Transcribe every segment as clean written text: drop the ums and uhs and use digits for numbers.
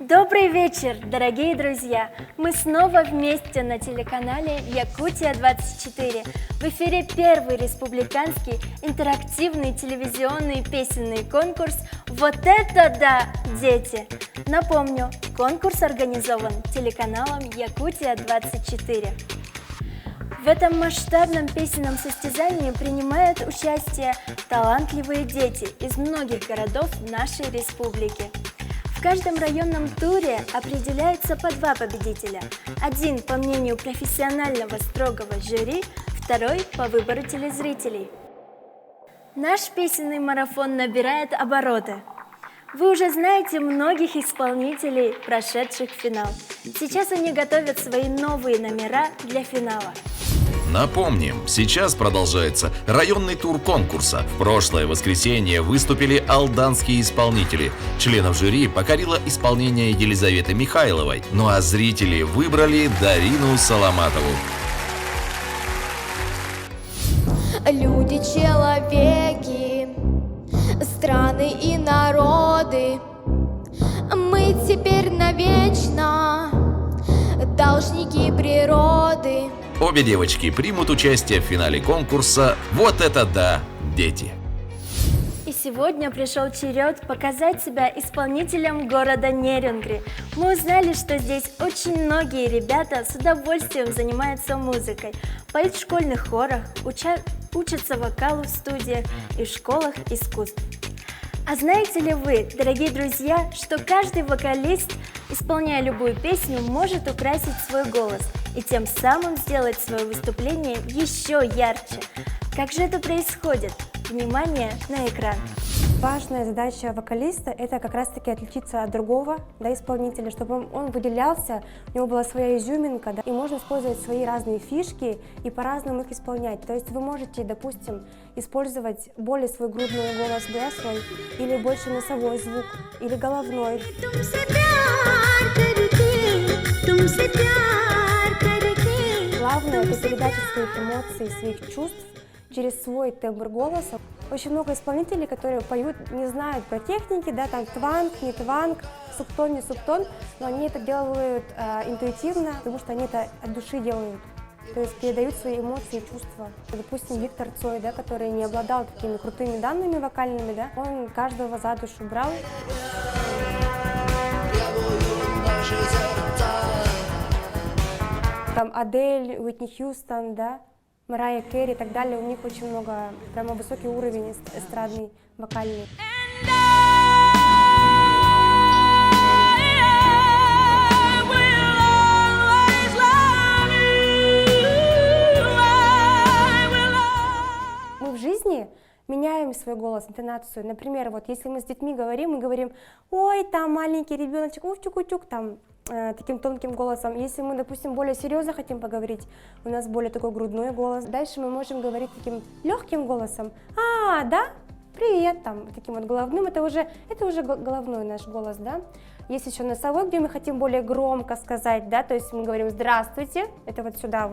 Добрый вечер, дорогие друзья! Мы снова вместе на телеканале Якутия-24. В эфире первый республиканский интерактивный телевизионный песенный конкурс «Вот это да, дети!». Напомню, конкурс организован телеканалом Якутия-24. В этом масштабном песенном состязании принимают участие талантливые дети из многих городов нашей республики. В каждом районном туре определяется по два победителя. Один по мнению профессионального строгого жюри, второй по выбору телезрителей. Наш песенный марафон набирает обороты. Вы уже знаете многих исполнителей, прошедших финал. Сейчас они готовят свои новые номера для финала. Напомним, сейчас продолжается районный тур конкурса. В прошлое воскресенье выступили алданские исполнители. Членов жюри покорило исполнение Елизаветы Михайловой, ну а зрители выбрали Дарину Соломатову. Люди, человеки, страны и народы, мы теперь навечно должники природы. Обе девочки примут участие в финале конкурса «Вот это да, дети!». И сегодня пришел черед показать себя исполнителям города Нерюнгри. Мы узнали, что здесь очень многие ребята с удовольствием занимаются музыкой, поют в школьных хорах, учатся вокалу в студиях и в школах искусств. А знаете ли вы, дорогие друзья, что каждый вокалист, исполняя любую песню, может украсить свой голос и тем самым сделать свое выступление еще ярче? Как же это происходит? Внимание на экран! Важная задача вокалиста – это как раз-таки отличиться от другого исполнителя, чтобы он выделялся, у него была своя изюминка, и можно использовать свои разные фишки и по-разному их исполнять. То есть вы можете, допустим, использовать более свой грудной голос, свой, или больше носовой звук, или головной. Главное – это передача своих эмоций, своих чувств через свой тембр голоса. Очень много исполнителей, которые поют, не знают про техники, там тванг, не тванг, субтон, не субтон, но они это делают интуитивно, потому что они это от души делают. То есть передают свои эмоции и чувства. Допустим, Виктор Цой, который не обладал такими крутыми данными вокальными, он каждого за душу брал. Там Адель, Уитни Хьюстон, Марайя Кэрри и так далее, у них очень много, прямо высокий уровень эстрадный, вокальный. Мы в жизни меняем свой голос, интонацию. Например, если мы с детьми говорим, мы говорим: ой, там маленький ребеночек, уф-чук-утюк, таким тонким голосом. Если мы, допустим, более серьезно хотим поговорить, у нас более такой грудной голос. Дальше мы можем говорить таким легким голосом: привет, таким головным, это уже головной наш голос, Есть еще носовой, где мы хотим более громко сказать, то есть мы говорим здравствуйте, это сюда .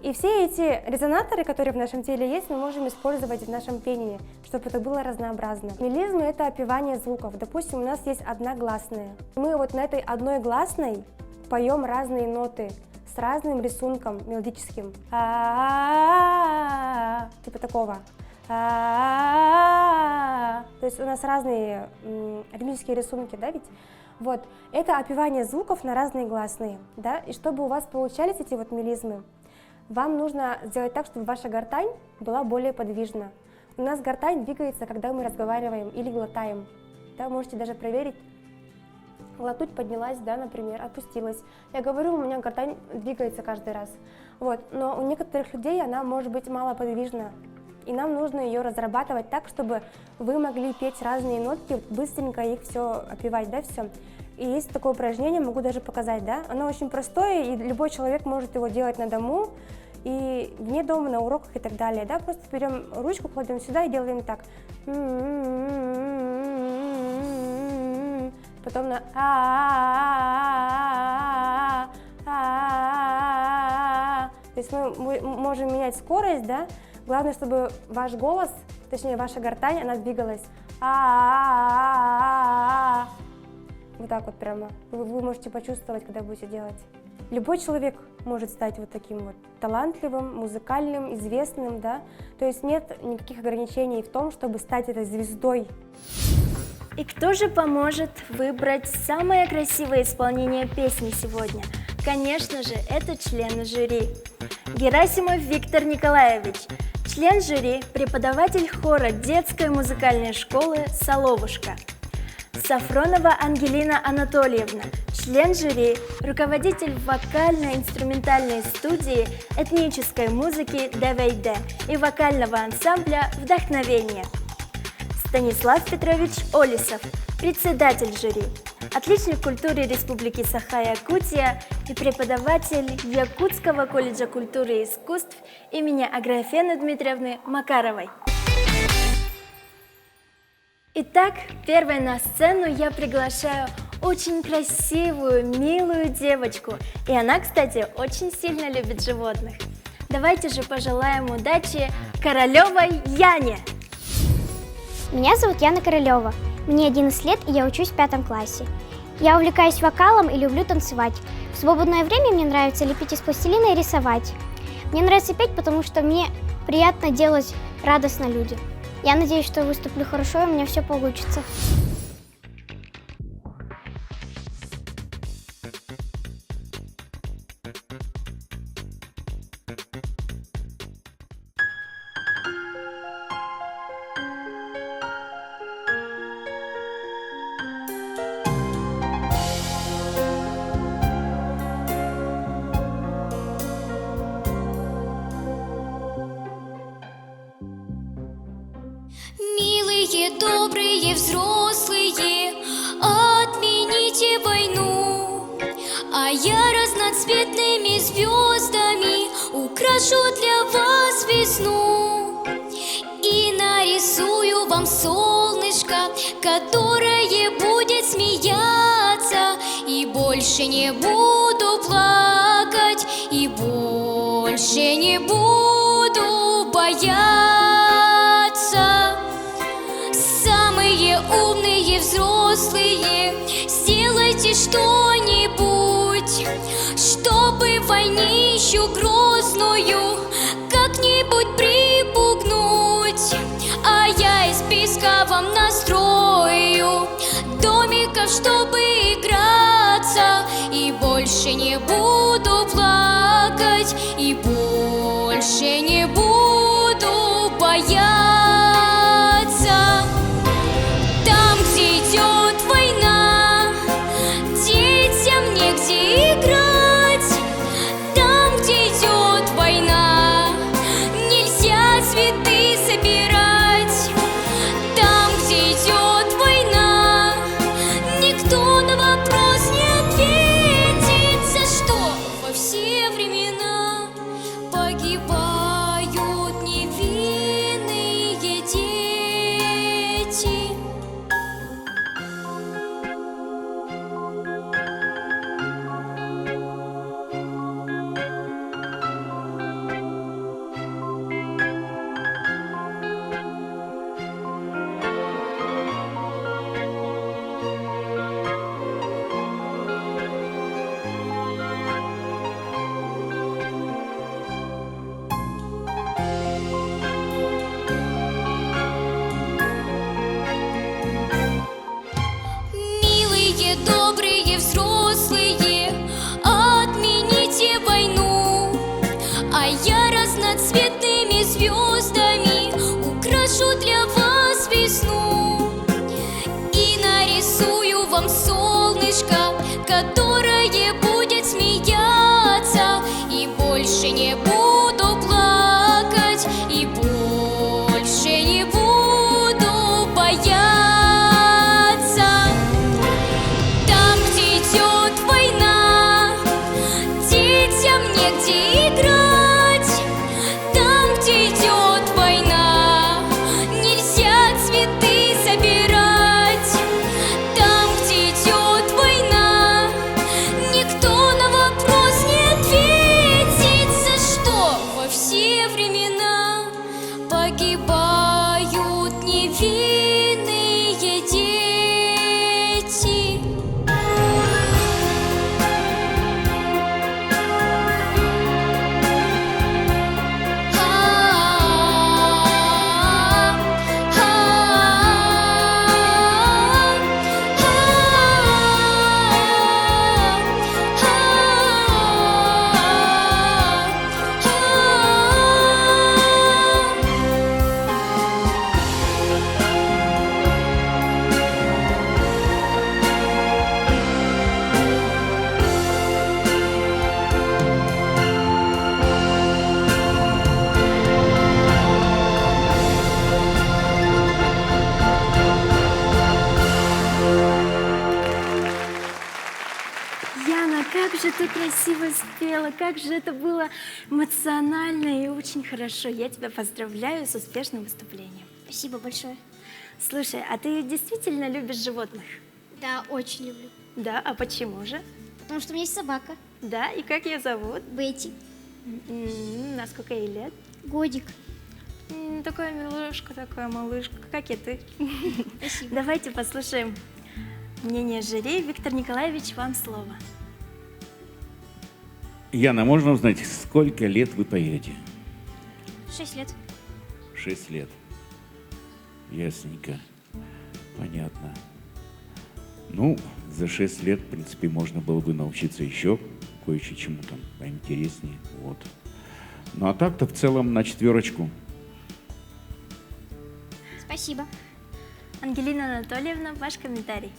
И все эти резонаторы, которые в нашем теле есть, мы можем использовать в нашем пении, чтобы это было разнообразно. Мелизмы – это опевание звуков. Допустим, у нас есть одна гласная. Мы на этой одной гласной поем разные ноты с разным рисунком мелодическим. Типа такого. То есть у нас разные ритмические рисунки, ведь? Это опевание звуков на разные гласные, И чтобы у вас получались эти мелизмы, вам нужно сделать так, чтобы ваша гортань была более подвижна. У нас гортань двигается, когда мы разговариваем или глотаем. Можете даже проверить. Глотнуть поднялась, например, опустилась. Я говорю, у меня гортань двигается каждый раз. Но у некоторых людей она может быть малоподвижна. И нам нужно ее разрабатывать так, чтобы вы могли петь разные нотки, быстренько их все опевать, все. И есть такое упражнение, могу даже показать, Оно очень простое, и любой человек может его делать на дому, и вне дома, на уроках и так далее, Просто берем ручку, кладем сюда и делаем так. Потом на То есть мы можем менять скорость, Главное, чтобы ваш голос, точнее ваша гортань, она двигалась. Вот так вот прямо. Вы можете почувствовать, когда будете делать. Любой человек может стать вот таким вот талантливым, музыкальным, известным, да. То есть нет никаких ограничений в том, чтобы стать этой звездой. И кто же поможет выбрать самое красивое исполнение песни сегодня? Конечно же, это члены жюри. Герасимов Виктор Николаевич, член жюри, преподаватель хора детской музыкальной школы «Соловушка». Сафронова Ангелина Анатольевна, член жюри, руководитель вокально-инструментальной студии этнической музыки ДВД и вокального ансамбля «Вдохновение». Станислав Петрович Олисов, председатель жюри, отличник культуры Республики Саха-Якутия и преподаватель Якутского колледжа культуры и искусств имени Аграфены Дмитриевны Макаровой. Итак, первой на сцену я приглашаю очень красивую, милую девочку. И она, кстати, очень сильно любит животных. Давайте же пожелаем удачи Королевой Яне! Меня зовут Яна Королева. Мне 11 лет, и я учусь в 5 классе. Я увлекаюсь вокалом и люблю танцевать. В свободное время мне нравится лепить из пластилина и рисовать. Мне нравится петь, потому что мне приятно делать радостно людям. Я надеюсь, что выступлю хорошо, и у меня все получится. Милые, добрые взрослые, отмените войну, а я разноцветными звездами украшу для вас весну и нарисую вам солнышко, которое будет смеяться, и больше не буду плакать, и больше не буду бояться. Умные взрослые, сделайте что-нибудь, чтобы войнищу грозную как-нибудь припугнуть. А я из песка вам настрою домиков, чтобы играться, и больше не буду плакать, и больше не буду бояться. Добрые взрослые, отмените войну, а я разноцветными звездами украшу для вас весну и нарисую вам солнышко, которое будет смеяться, и больше не буду плакать, и больше не буду бояться. Негде играть, там, где идет война, нельзя цветы собирать. Там, где идет война, Яна, как же ты красиво спела, как же это было эмоционально и очень хорошо. Я тебя поздравляю с успешным выступлением. Спасибо большое. Слушай, а ты действительно любишь животных? Да, очень люблю. Да, а почему же? Потому что у меня есть собака. Да, и как ее зовут? Бетти. На сколько ей лет? Годик. Такая милышка, такая малышка, как и ты. Спасибо. Давайте послушаем мнение жюри. Виктор Николаевич, вам слово. Яна, можно узнать, сколько лет вы поете? 6 лет. 6 лет. Ясненько. Понятно. Ну, за 6 лет, в принципе, можно было бы научиться еще кое-чему там поинтереснее. Вот. Ну а так-то в целом на 4. Спасибо. Ангелина Анатольевна, ваш комментарий.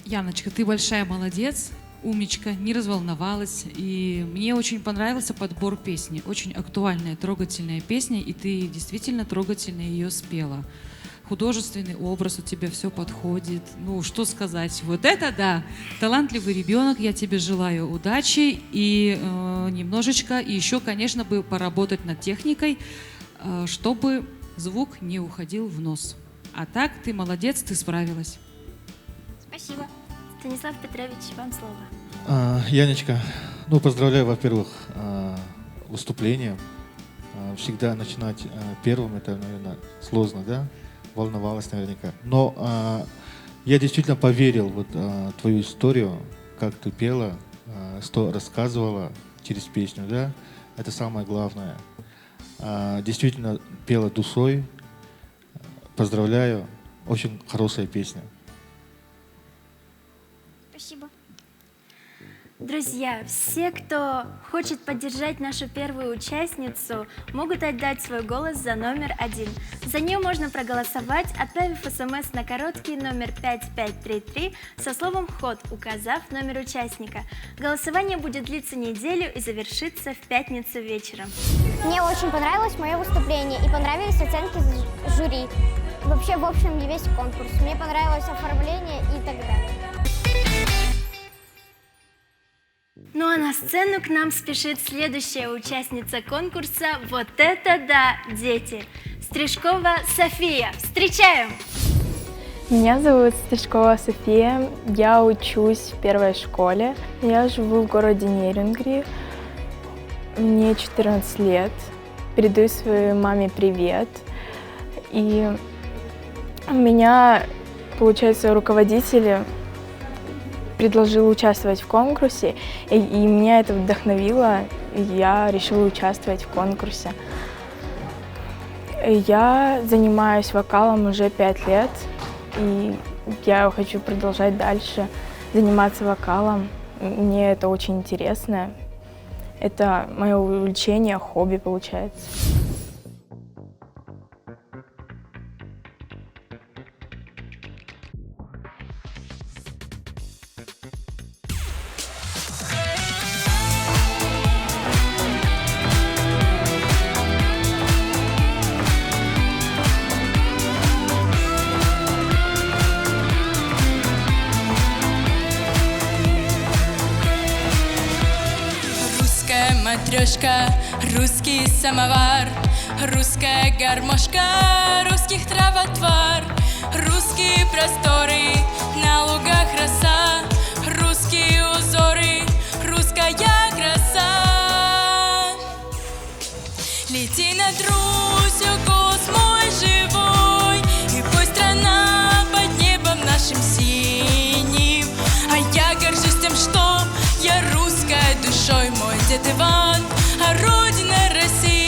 Яночка, ты большая молодец, умничка, не разволновалась. И мне очень понравился подбор песни. Очень актуальная, трогательная песня, и ты действительно трогательно ее спела. Художественный образ у тебя все подходит. Ну, что сказать, вот это да, талантливый ребенок, я тебе желаю удачи и немножечко, и еще, конечно, бы поработать над техникой, чтобы звук не уходил в нос. А так, ты молодец, ты справилась. Спасибо. Станислав Петрович, вам слово. Яночка, ну, поздравляю, во-первых, выступление. Всегда начинать первым, это, наверное, сложно, да? Волновалась наверняка. Но я действительно поверил вот твою историю, как ты пела, что рассказывала через песню, да? Это самое главное. Действительно пела душой. Поздравляю. Очень хорошая песня. Спасибо. Друзья, все, кто хочет поддержать нашу первую участницу, могут отдать свой голос за номер 1. За нее можно проголосовать, отправив смс на короткий номер 5533 со словом «Ход», указав номер участника. Голосование будет длиться неделю и завершится в пятницу вечером. Мне очень понравилось мое выступление и понравились оценки жюри. Вообще, в общем, не весь конкурс. Мне понравилось оформление и так далее. Ну а на сцену к нам спешит следующая участница конкурса «Вот это да, дети!» Стрижкова София. Встречаем! Меня зовут Стрижкова София, я учусь в первой школе. Я живу в городе Нерюнгри, мне 14 лет. Передаю своей маме привет. И меня, получается, руководитель предложил участвовать в конкурсе, и меня это вдохновило, и я решила участвовать в конкурсе. Я занимаюсь вокалом уже 5 лет, и я хочу продолжать дальше заниматься вокалом. Мне это очень интересно. Это мое увлечение, хобби получается. Матрешка, русский самовар, русская гармошка, русских трав отвар, русские просторы, на лугах роса, русские узоры, русская краса. Лети над Русью, голос мой живой, и пусть страна под небом нашим синим. А я горжусь тем, что я русская душой, мой дед Иван, а родина Россия.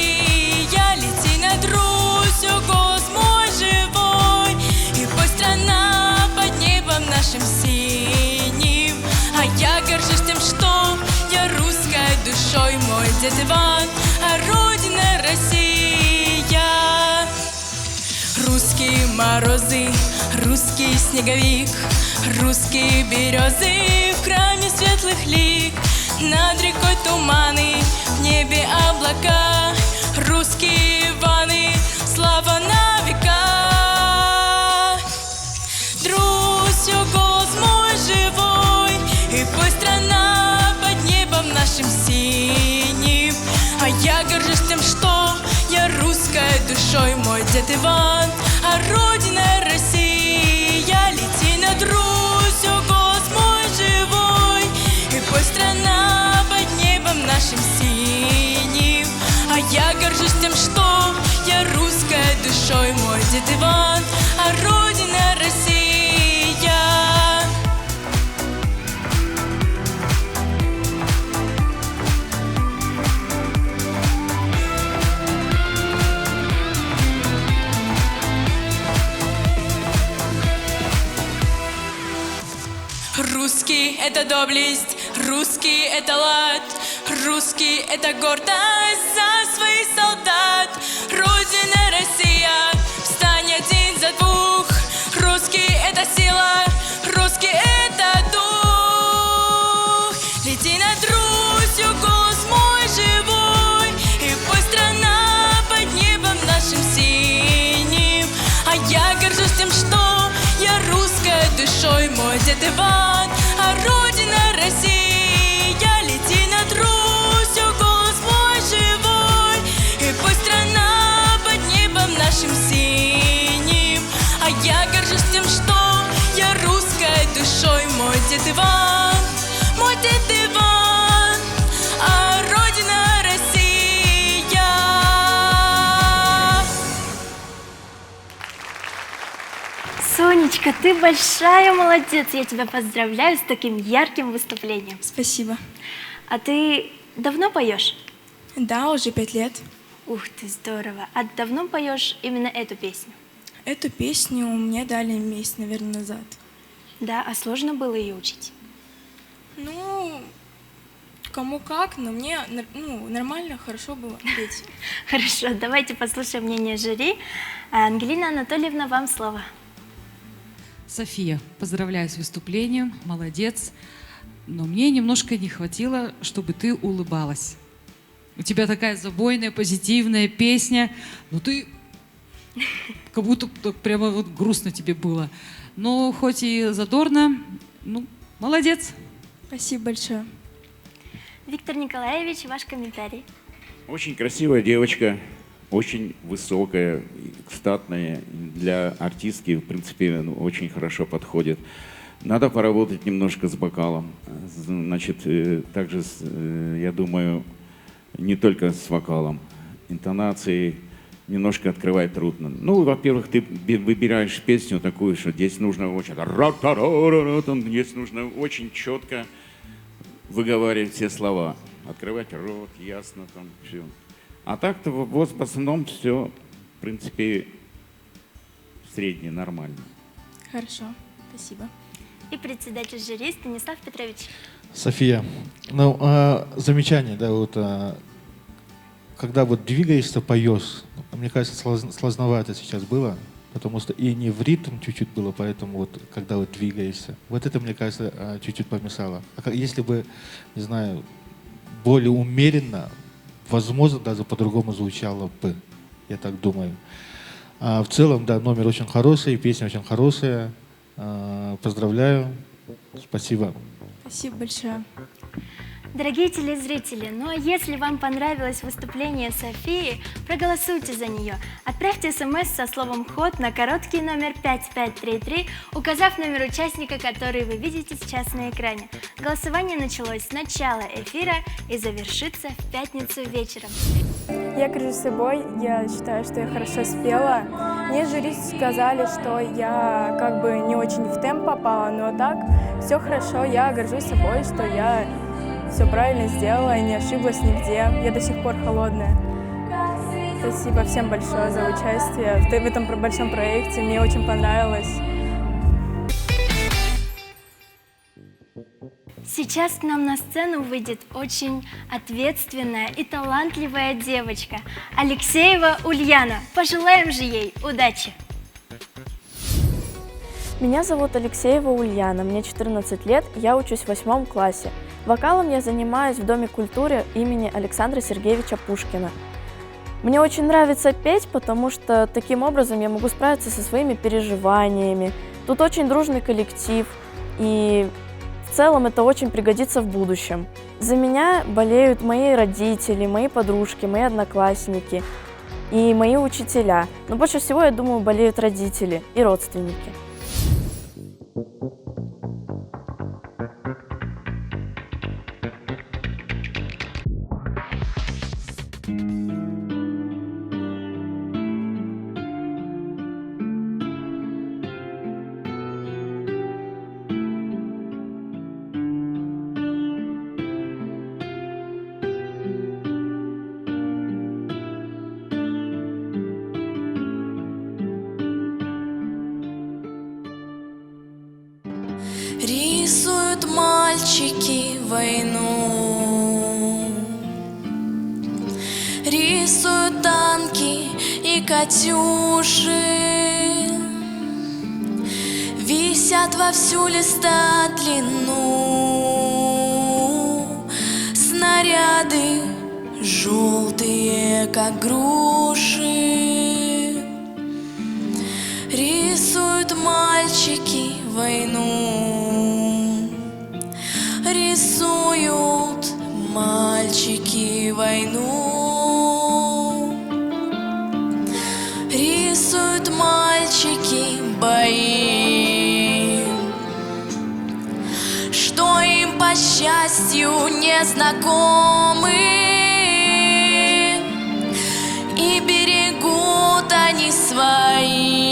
Лети над Русью, голос мой живой, и пусть страна под небом нашим синим. А я горжусь тем, что я русская душой, мой дед Иван, а родина Россия. Русские морозы, русский снеговик, русские березы в храме светлых лик. Над рекой туманы, в небе облака, русские Иваны, слава на века. Русью, голос мой живой, душой мой дед Иван. А Родина Россия, лети над Русью, голос мой живой. И пусть страна под небом нашим синим. А я горжусь тем, что я русская душой, мой дед Иван. А Родина Россия. Русский — это доблесть, русский — это лад, русский — это гордость за своих солдат. Родина Россия, встань один за двух. Русский — это сила, русский — это дух. Лети над Русью, голос мой живой. И пусть страна под небом нашим синим. А я горжусь тем, что я русская душой, мой дед Иван. А Родина Россия, лети над Русью, голос мой живой. И пусть страна под небом нашим синим. А я горжусь тем, что я русская душой, мой дед Иван. Мой дед Иван, а Родина Россия. Сонечка, ты большая молодец, я тебя поздравляю с таким ярким выступлением. Спасибо. А ты давно поешь? Да, уже 5 лет. Ух ты, здорово. А давно поешь именно эту песню? Эту песню мне дали месяц, наверное, назад. Да, а сложно было ее учить? Ну, кому как, но мне нормально, хорошо было петь. Хорошо, давайте послушаем мнение жюри. Ангелина Анатольевна, вам слово. София, поздравляю с выступлением, молодец. Но мне немножко не хватило, чтобы ты улыбалась. У тебя такая забойная, позитивная песня, но ты как будто прямо вот грустно тебе было. Но хоть и задорно, ну, молодец. Спасибо большое. Виктор Николаевич, ваш комментарий. Очень красивая девочка, очень высокая, статная. Для артистки, в принципе, очень хорошо подходит. Надо поработать немножко с вокалом. Значит, также, я думаю, не только с вокалом. Интонацией немножко открывать трудно. Ну, во-первых, ты выбираешь песню такую, что здесь нужно очень... Здесь нужно очень четко выговаривать все слова. Открывать рот, ясно там все. А так-то в основном все, в принципе, среднее, нормально. Хорошо, спасибо. И председатель жюри Станислав Петрович. София, ну, замечание, да, вот, когда вот двигаешься, поешь, мне кажется, сложновато сейчас было, потому что и не в ритм чуть-чуть было, поэтому вот, когда вот двигаешься, вот это, мне кажется, чуть-чуть помешало. А если бы, не знаю, более умеренно, возможно, даже по-другому звучало бы, я так думаю. В целом, да, номер очень хороший, песня очень хорошая. Поздравляю. Спасибо. Спасибо большое. Дорогие телезрители, ну а если вам понравилось выступление Софии, проголосуйте за нее. Отправьте смс со словом «ход» на короткий номер 5533, указав номер участника, который вы видите сейчас на экране. Голосование началось с начала эфира и завершится в пятницу вечером. Я горжусь собой, я считаю, что я хорошо спела. Мне жюри сказали, что я как бы не очень в темп попала, но так все хорошо, я горжусь собой, что я все правильно сделала и не ошиблась нигде. Я до сих пор холодная. Спасибо всем большое за участие в этом большом проекте, мне очень понравилось. Сейчас к нам на сцену выйдет очень ответственная и талантливая девочка Алексеева Ульяна. Пожелаем же ей удачи! Меня зовут Алексеева Ульяна, мне 14 лет, я учусь в 8 классе. Вокалом я занимаюсь в Доме культуры имени Александра Сергеевича Пушкина. Мне очень нравится петь, потому что таким образом я могу справиться со своими переживаниями. Тут очень дружный коллектив, и в целом это очень пригодится в будущем. За меня болеют мои родители, мои подружки, мои одноклассники. и мои учителя. Но больше всего, я думаю, болеют родители и родственники. Рисуют мальчики войну, рисуют танки и катюши, висят во всю листа длину, снаряды желтые, как груши. Рисуют мальчики войну, рисуют мальчики войну, рисуют мальчики бои, что им по счастью не знакомы, и берегут они свои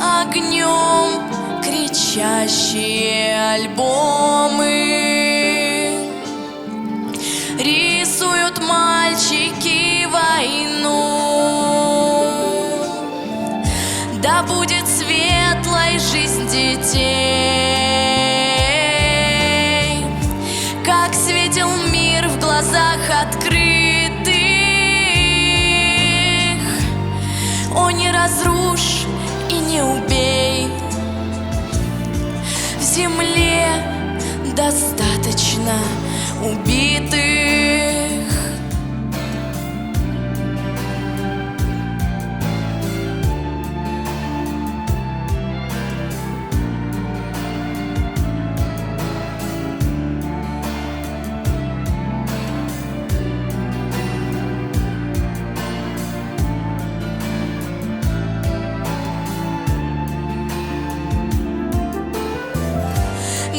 огнем кричащие альбомы. Рисуют мальчики войну, да будет светлой жизнь детей, как светил мир в глазах открытых. О, не разрушь и не убей, в земле достаточно убитых.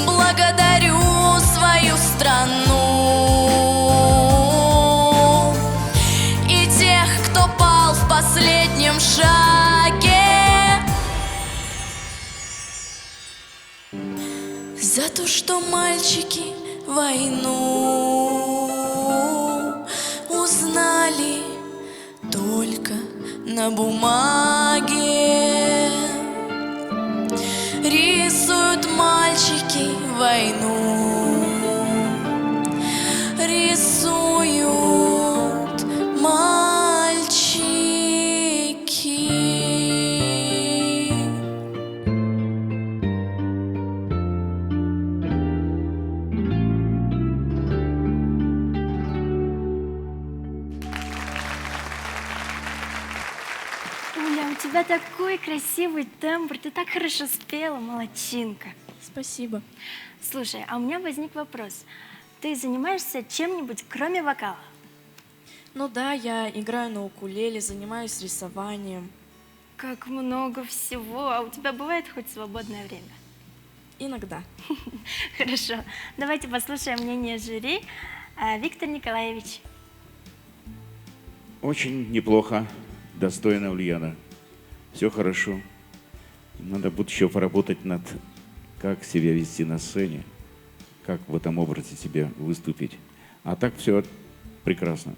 Благодарю свою страну и тех, кто пал в последнем шаге, за то, что мальчики войну узнали только на бумаге. Рисуют мальчики войну, рисуют мальчики. Уля, у тебя такой красивый тембр, ты так хорошо спела, молодчинка. Спасибо. Слушай, а у меня возник вопрос. Ты занимаешься чем-нибудь, кроме вокала? Ну да, я играю на укулеле, занимаюсь рисованием. Как много всего. А у тебя бывает хоть свободное время? Иногда. Хорошо. Давайте послушаем мнение жюри. Виктор Николаевич. Очень неплохо, достойно, Ульяна. Все хорошо. Надо будет еще поработать над, как себя вести на сцене, как в этом образе себе выступить. А так все прекрасно.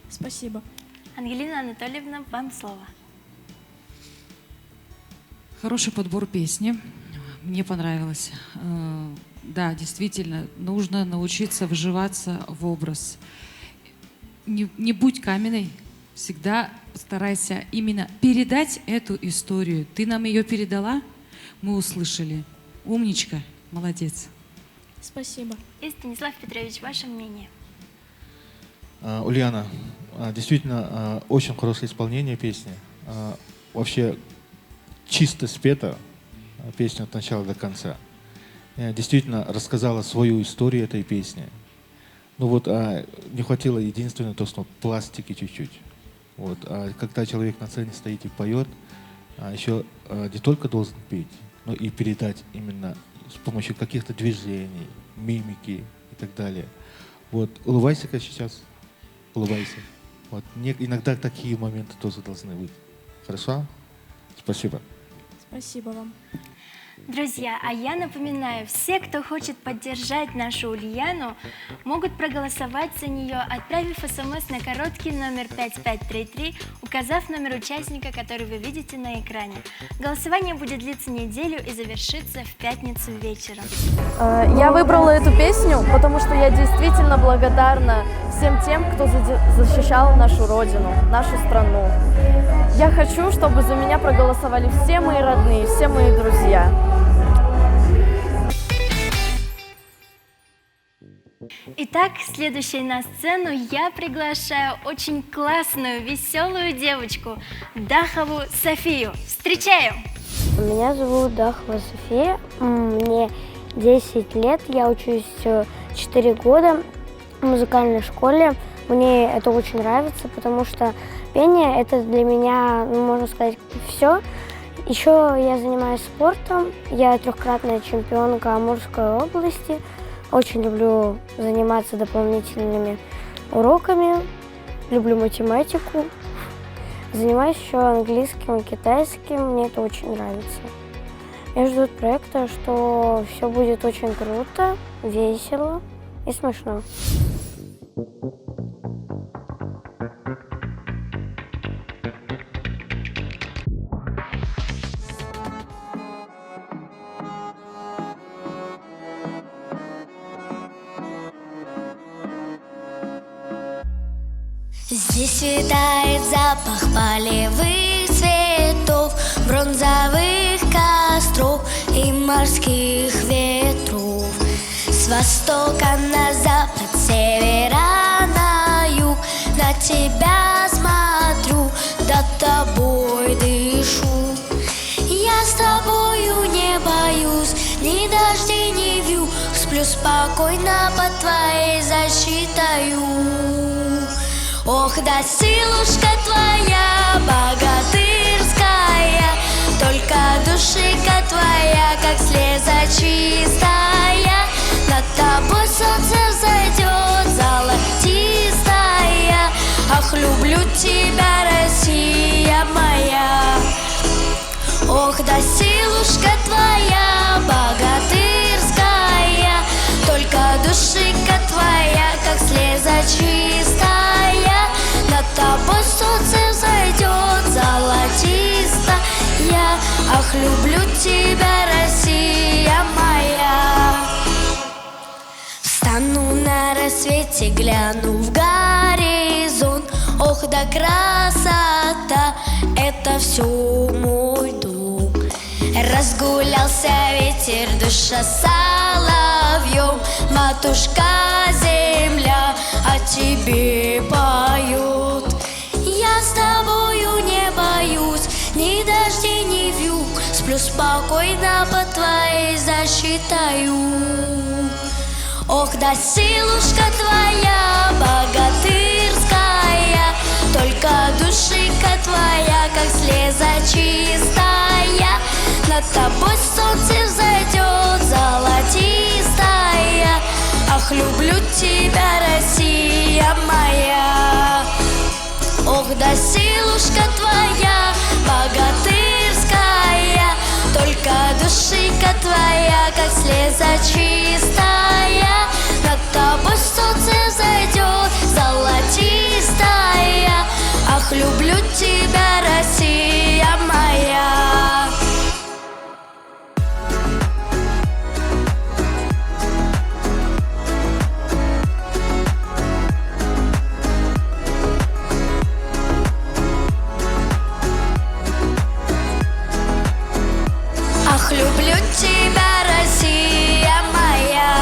Спасибо. Ангелина Анатольевна, вам слово. Хороший подбор песни. Мне понравилось. Да, действительно, нужно научиться вживаться в образ. Не будь каменной, всегда старайся именно передать эту историю. Ты нам ее передала, мы услышали. Умничка, молодец. Спасибо. И Станислав Петрович, ваше мнение? Ульяна, действительно, очень хорошее исполнение песни. Вообще чисто спета песня от начала до конца. Действительно рассказала свою историю этой песни. Ну вот, не хватило единственное, то, что пластики чуть-чуть. Вот, когда человек на сцене стоит и поет, еще не только должен петь, но и передать именно с помощью каких-то движений, мимики и так далее. Вот, улыбайся, как сейчас, улыбайся. Вот, иногда такие моменты тоже должны быть. Хорошо? Спасибо. Спасибо вам. Друзья, а я напоминаю, все, кто хочет поддержать нашу Ульяну, могут проголосовать за нее, отправив смс на короткий номер 5533, указав номер участника, который вы видите на экране. Голосование будет длиться неделю и завершится в пятницу вечером. Я выбрала эту песню, потому что я действительно благодарна всем тем, кто защищал нашу родину, нашу страну. Я хочу, чтобы за меня проголосовали все мои родные, все мои друзья. Итак, следующей на сцену я приглашаю очень классную, веселую девочку Дахову Софию. Встречаем! Меня зовут Дахова София, мне 10 лет, я учусь 4 года в музыкальной школе. Мне это очень нравится, потому что пение – это для меня, можно сказать, все. Еще я занимаюсь спортом, я 3-кратная чемпионка Амурской области. Очень люблю заниматься дополнительными уроками, люблю математику. Занимаюсь еще английским и китайским, мне это очень нравится. Я жду от проекта, что все будет очень круто, весело и смешно. Здесь витает запах полевых цветов, бронзовых костров и морских ветров. С востока на запад, с севера на юг, на тебя смотрю, да тобой дышу. Я с тобою не боюсь ни дождей, ни вьюг, сплю спокойно под твоей защитою. Ох, да силушка твоя богатырская, только душика твоя, как слеза чистая. Над тобой солнце взойдет золотистая. Ах, люблю тебя, Россия моя. Ох, да силушка твоя богатырская, только душика твоя, как слеза чистая. Над тобой солнце взойдет золотистая. Ах, люблю тебя, Россия моя. Встану на рассвете, гляну в горизонт. Ох, да красота, это все мой дом. Разгулялся ветер, душа соловьем. Матушка земля о тебе поет. Я с тобою не боюсь ни дождей, ни вьюг, сплю спокойно под твоей защитою. Ох, да силушка твоя богатырская, только душика твоя, как слеза чистая. Над тобой солнце взойдет золотистая. Ах, люблю тебя, Россия моя. Ох, да силушка твоя богатырская, только душика твоя, как слеза чистая. Над тобой солнце взойдет золотистая. Ах, люблю тебя, Россия моя. Ах, люблю тебя, Россия моя.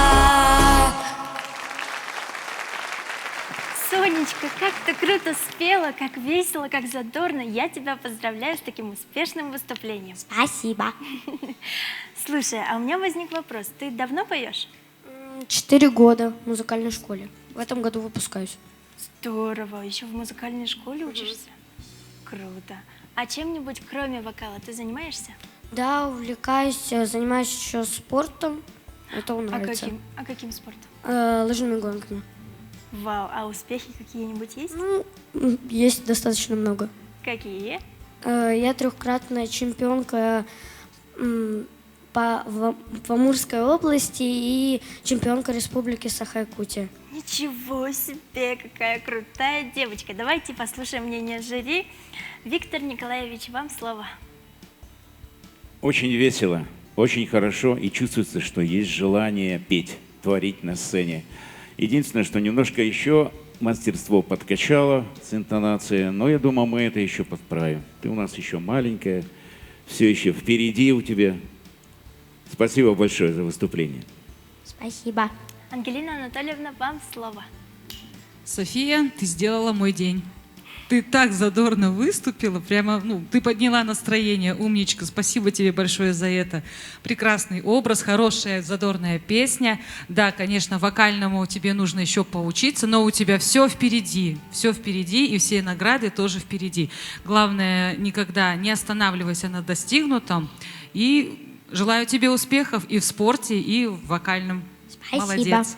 Сонечка, как ты круто спела, как весело, как задорно. Я тебя поздравляю с таким успешным выступлением. Спасибо. Слушай, а у меня возник вопрос. Ты давно поешь? 4 года в музыкальной школе. в этом году выпускаюсь. Здорово. Еще в музыкальной школе учишься? Круто. А чем-нибудь кроме вокала ты занимаешься? Да, увлекаюсь, занимаюсь еще спортом. Это нравится. А каким спортом? Лыжными гонками. Вау, а успехи какие-нибудь есть? Ну, есть достаточно много. Какие? Я трехкратная чемпионка в Амурской области и чемпионка Республики Саха-Якутия. Ничего себе, какая крутая девочка. Давайте послушаем мнение жюри. Виктор Николаевич, вам слово. Очень весело, очень хорошо, и чувствуется, что есть желание петь, творить на сцене. Единственное, что немножко еще мастерство подкачало с интонацией, но я думаю, мы это еще подправим. Ты у нас еще маленькая, все еще впереди у тебя. Спасибо большое за выступление. Спасибо. Ангелина Анатольевна, вам слово. София, ты сделала мой день. Ты так задорно выступила, прямо, ты подняла настроение, умничка. Спасибо тебе большое за это. Прекрасный образ, хорошая, задорная песня. Да, конечно, вокальному тебе нужно еще поучиться, но у тебя все впереди, и все награды тоже впереди. Главное, никогда не останавливайся на достигнутом. И желаю тебе успехов и в спорте, и в вокальном. Спасибо. Молодец.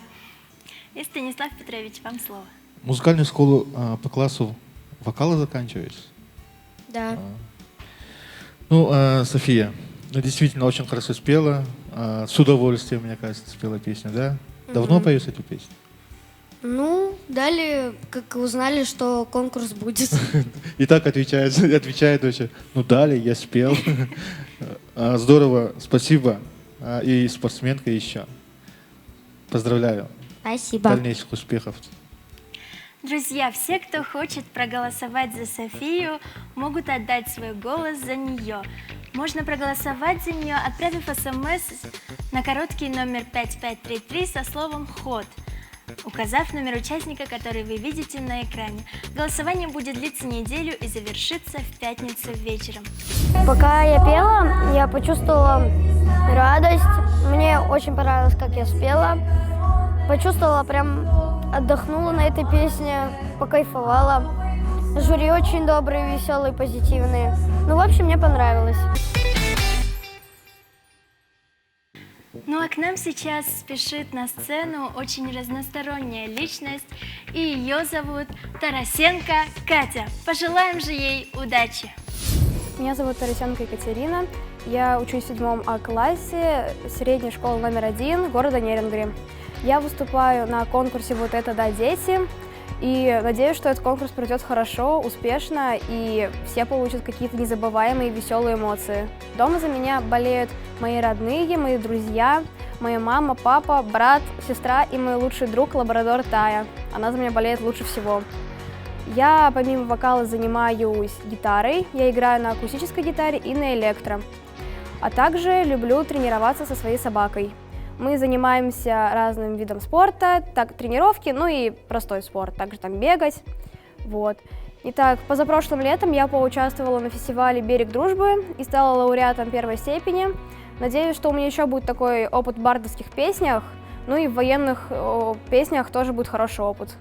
И Станислав Петрович, вам слово. Музыкальную школу по классу вокала заканчиваешь? Да. София, действительно очень хорошо спела, с удовольствием, мне кажется, спела песню, да? Давно поешь эту песню? Ну, далее, как узнали, что конкурс будет. И так отвечает дочь, далее я спел. Здорово, спасибо. И спортсменка еще. Поздравляю. Спасибо. Дальнейших успехов. Друзья, все, кто хочет проголосовать за Софию, могут отдать свой голос за нее. Можно проголосовать за нее, отправив СМС на короткий номер 5533 со словом «Ход», указав номер участника, который вы видите на экране. Голосование будет длиться неделю и завершится в пятницу вечером. Пока я пела, я почувствовала радость. Мне очень понравилось, как я спела. Почувствовала, прям отдохнула на этой песне, покайфовала. Жюри очень добрые, веселые, позитивные. В общем, мне понравилось. Ну а к нам сейчас спешит на сцену очень разносторонняя личность, и ее зовут Тарасенко Катя. Пожелаем же ей удачи! Меня зовут Тарасенко Екатерина. Я учусь в 7 А-классе средней школы номер 1 города Нерюнгри. Я выступаю на конкурсе «Вот это да, дети!» и надеюсь, что этот конкурс пройдет хорошо, успешно, и все получат какие-то незабываемые веселые эмоции. Дома за меня болеют мои родные, мои друзья, моя мама, папа, брат, сестра и мой лучший друг лабрадор Тая. Она за меня болеет лучше всего. Я помимо вокала занимаюсь гитарой, я играю на акустической гитаре и на электро. А также люблю тренироваться со своей собакой. Мы занимаемся разным видом спорта, так тренировки, и простой спорт, также там бегать. Вот. Итак, позапрошлым летом я поучаствовала на фестивале «Берег дружбы» и стала лауреатом 1 степени. Надеюсь, что у меня еще будет такой опыт в бардовских песнях, и в военных песнях тоже будет хороший опыт.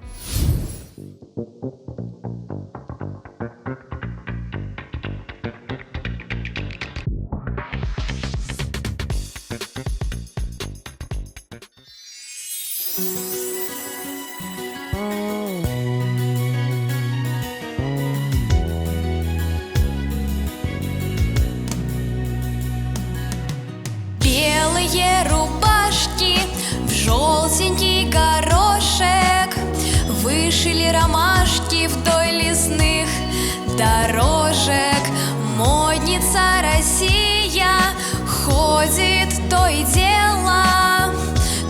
Белые рубашки в желтенький горошек вышили ромашки вдоль лесных дорожек. Модница Россия ходит то и дело,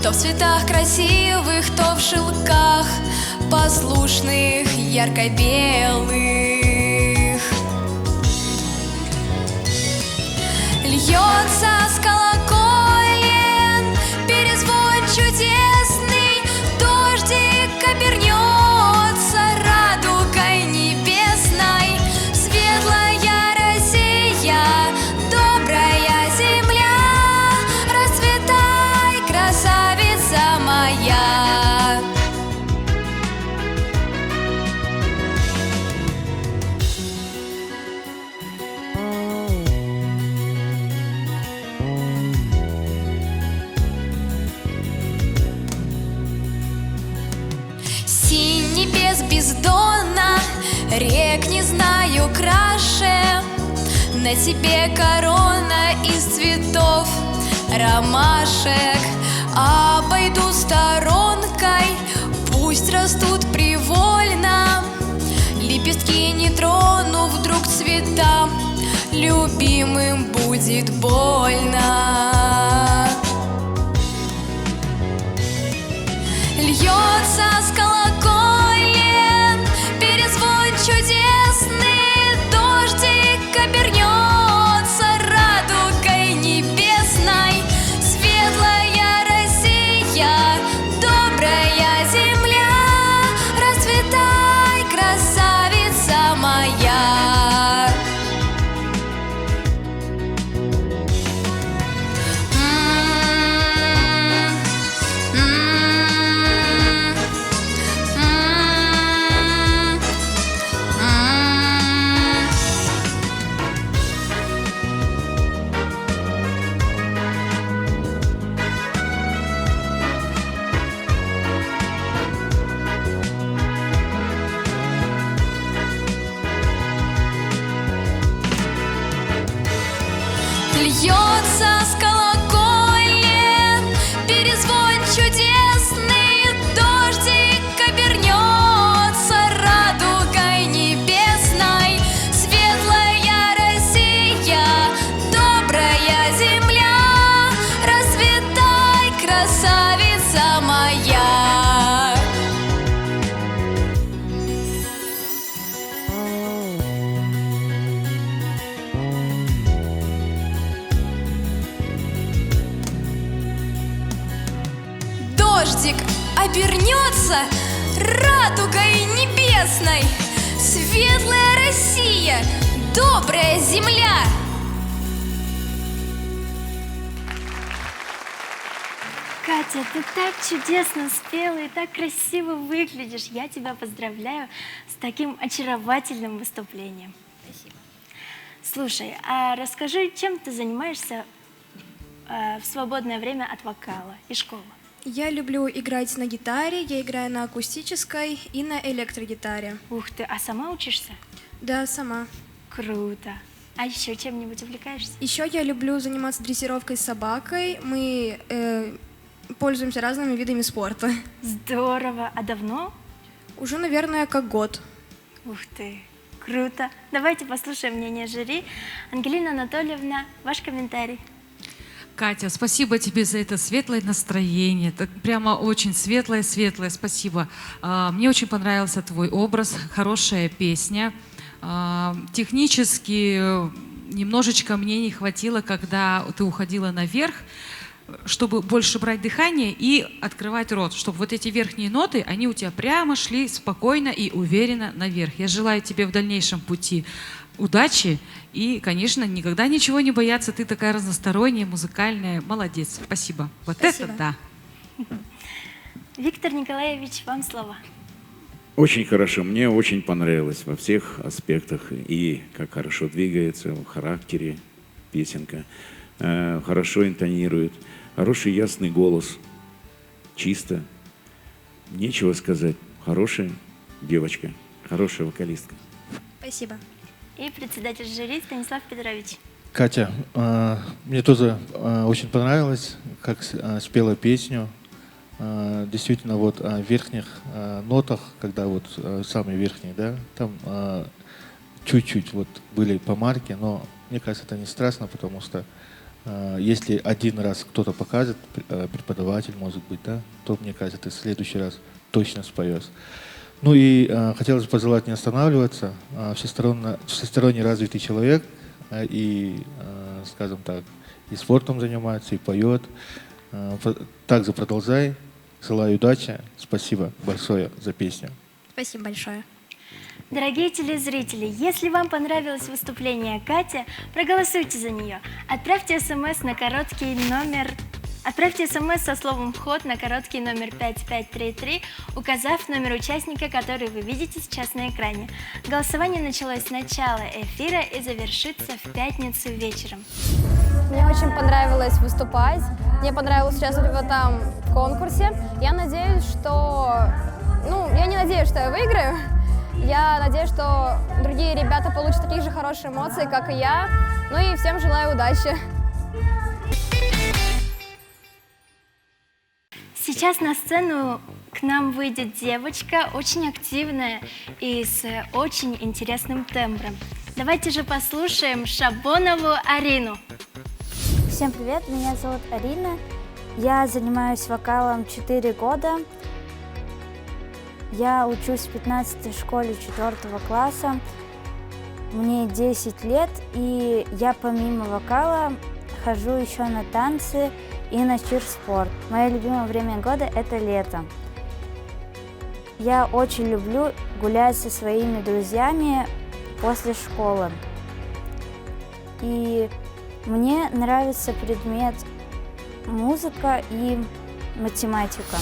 то в цветах красивых, то в шелках послушных ярко-белых. Льется с колоколен перезвон чудесный, дождик обернется радугой небесной. Светлая Россия, добрая земля, расцветай, красавица моя. без бездонна, рек не знаю краше. На тебе корона из цветов ромашек. Обойду сторонкой, пусть растут привольно. Лепестки не трону, вдруг цветам любимым будет больно. Льется с колоколен перезвон чудесный, дождик обернется радугой небесной. Светлая Россия, добрая земля, расцветай, красавица моя. Льется с колоколен перезвон чудесный, дождик обернется радугой небесной. Светлая Россия, добрая земля, расцветай, красавица моя. Дождик обернется радугой небесной. Светлая Россия, добрая земля. Катя, ты так чудесно спела и так красиво выглядишь. Я тебя поздравляю с таким очаровательным выступлением. Спасибо. Слушай, а расскажи, чем ты занимаешься в свободное время от вокала и школы? Я люблю играть на гитаре, я играю на акустической и на электрогитаре. Ух ты, а сама учишься? Да, сама. Круто. А еще чем-нибудь увлекаешься? Еще я люблю заниматься дрессировкой с собакой. Мы пользуемся разными видами спорта. Здорово. А давно? Уже, наверное, как год. Ух ты, круто. Давайте послушаем мнение жюри. Ангелина Анатольевна, ваш комментарий. Катя, спасибо тебе за это светлое настроение. Это прямо очень светлое-светлое. Спасибо. Мне очень понравился твой образ, хорошая песня. Технически немножечко мне не хватило, когда ты уходила наверх, чтобы больше брать дыхание и открывать рот, чтобы вот эти верхние ноты, они у тебя прямо шли спокойно и уверенно наверх. Я желаю тебе в дальнейшем пути удачи и, конечно, никогда ничего не бояться. Ты такая разносторонняя, музыкальная. Молодец. Спасибо. Вот Спасибо. это да. Виктор Николаевич, вам слово. Очень хорошо. Мне очень понравилось во всех аспектах. И как хорошо двигается, в характере песенка. Хорошо интонирует. Хороший ясный голос. Чисто. Нечего сказать. Хорошая девочка. Хорошая вокалистка. Спасибо. И председатель жюри Станислав Петрович. Катя, мне тоже очень понравилось, как спела песню. Действительно, вот в верхних нотах, когда вот самые верхние, да, там чуть-чуть вот были помарки, но мне кажется, это не страшно, потому что если один раз кто-то покажет, преподаватель, может быть, да, то, мне кажется, ты в следующий раз точно споешь. Ну и хотелось бы пожелать не останавливаться, всесторонне развитый человек, и, скажем так, и спортом занимается, и поет. Также продолжай. Желаю удачи. Спасибо большое за песню. Спасибо большое. Дорогие телезрители, если вам понравилось выступление Кати, проголосуйте за нее. Отправьте смс на короткий номер... Отправьте смс со словом «вход» на короткий номер 5533, указав номер участника, который вы видите сейчас на экране. Голосование началось с начала эфира и завершится в пятницу вечером. Мне очень понравилось выступать, мне понравилось участвовать в этом конкурсе. Я надеюсь, что Ну, я не надеюсь, что я выиграю. Я надеюсь, что другие ребята получат такие же хорошие эмоции, как и я. Ну и всем желаю удачи. Сейчас на сцену к нам выйдет девочка, очень активная и с очень интересным тембром. Давайте же послушаем Шабонову Арину. Всем привет, меня зовут Арина. Я занимаюсь вокалом 4 года. Я учусь в 15-й школе 4 класса. Мне 10 лет, и я помимо вокала хожу еще на танцы и на чир-спорт. Мое любимое время года – это лето. Я очень люблю гулять со своими друзьями после школы. И мне нравится предмет музыка и математика.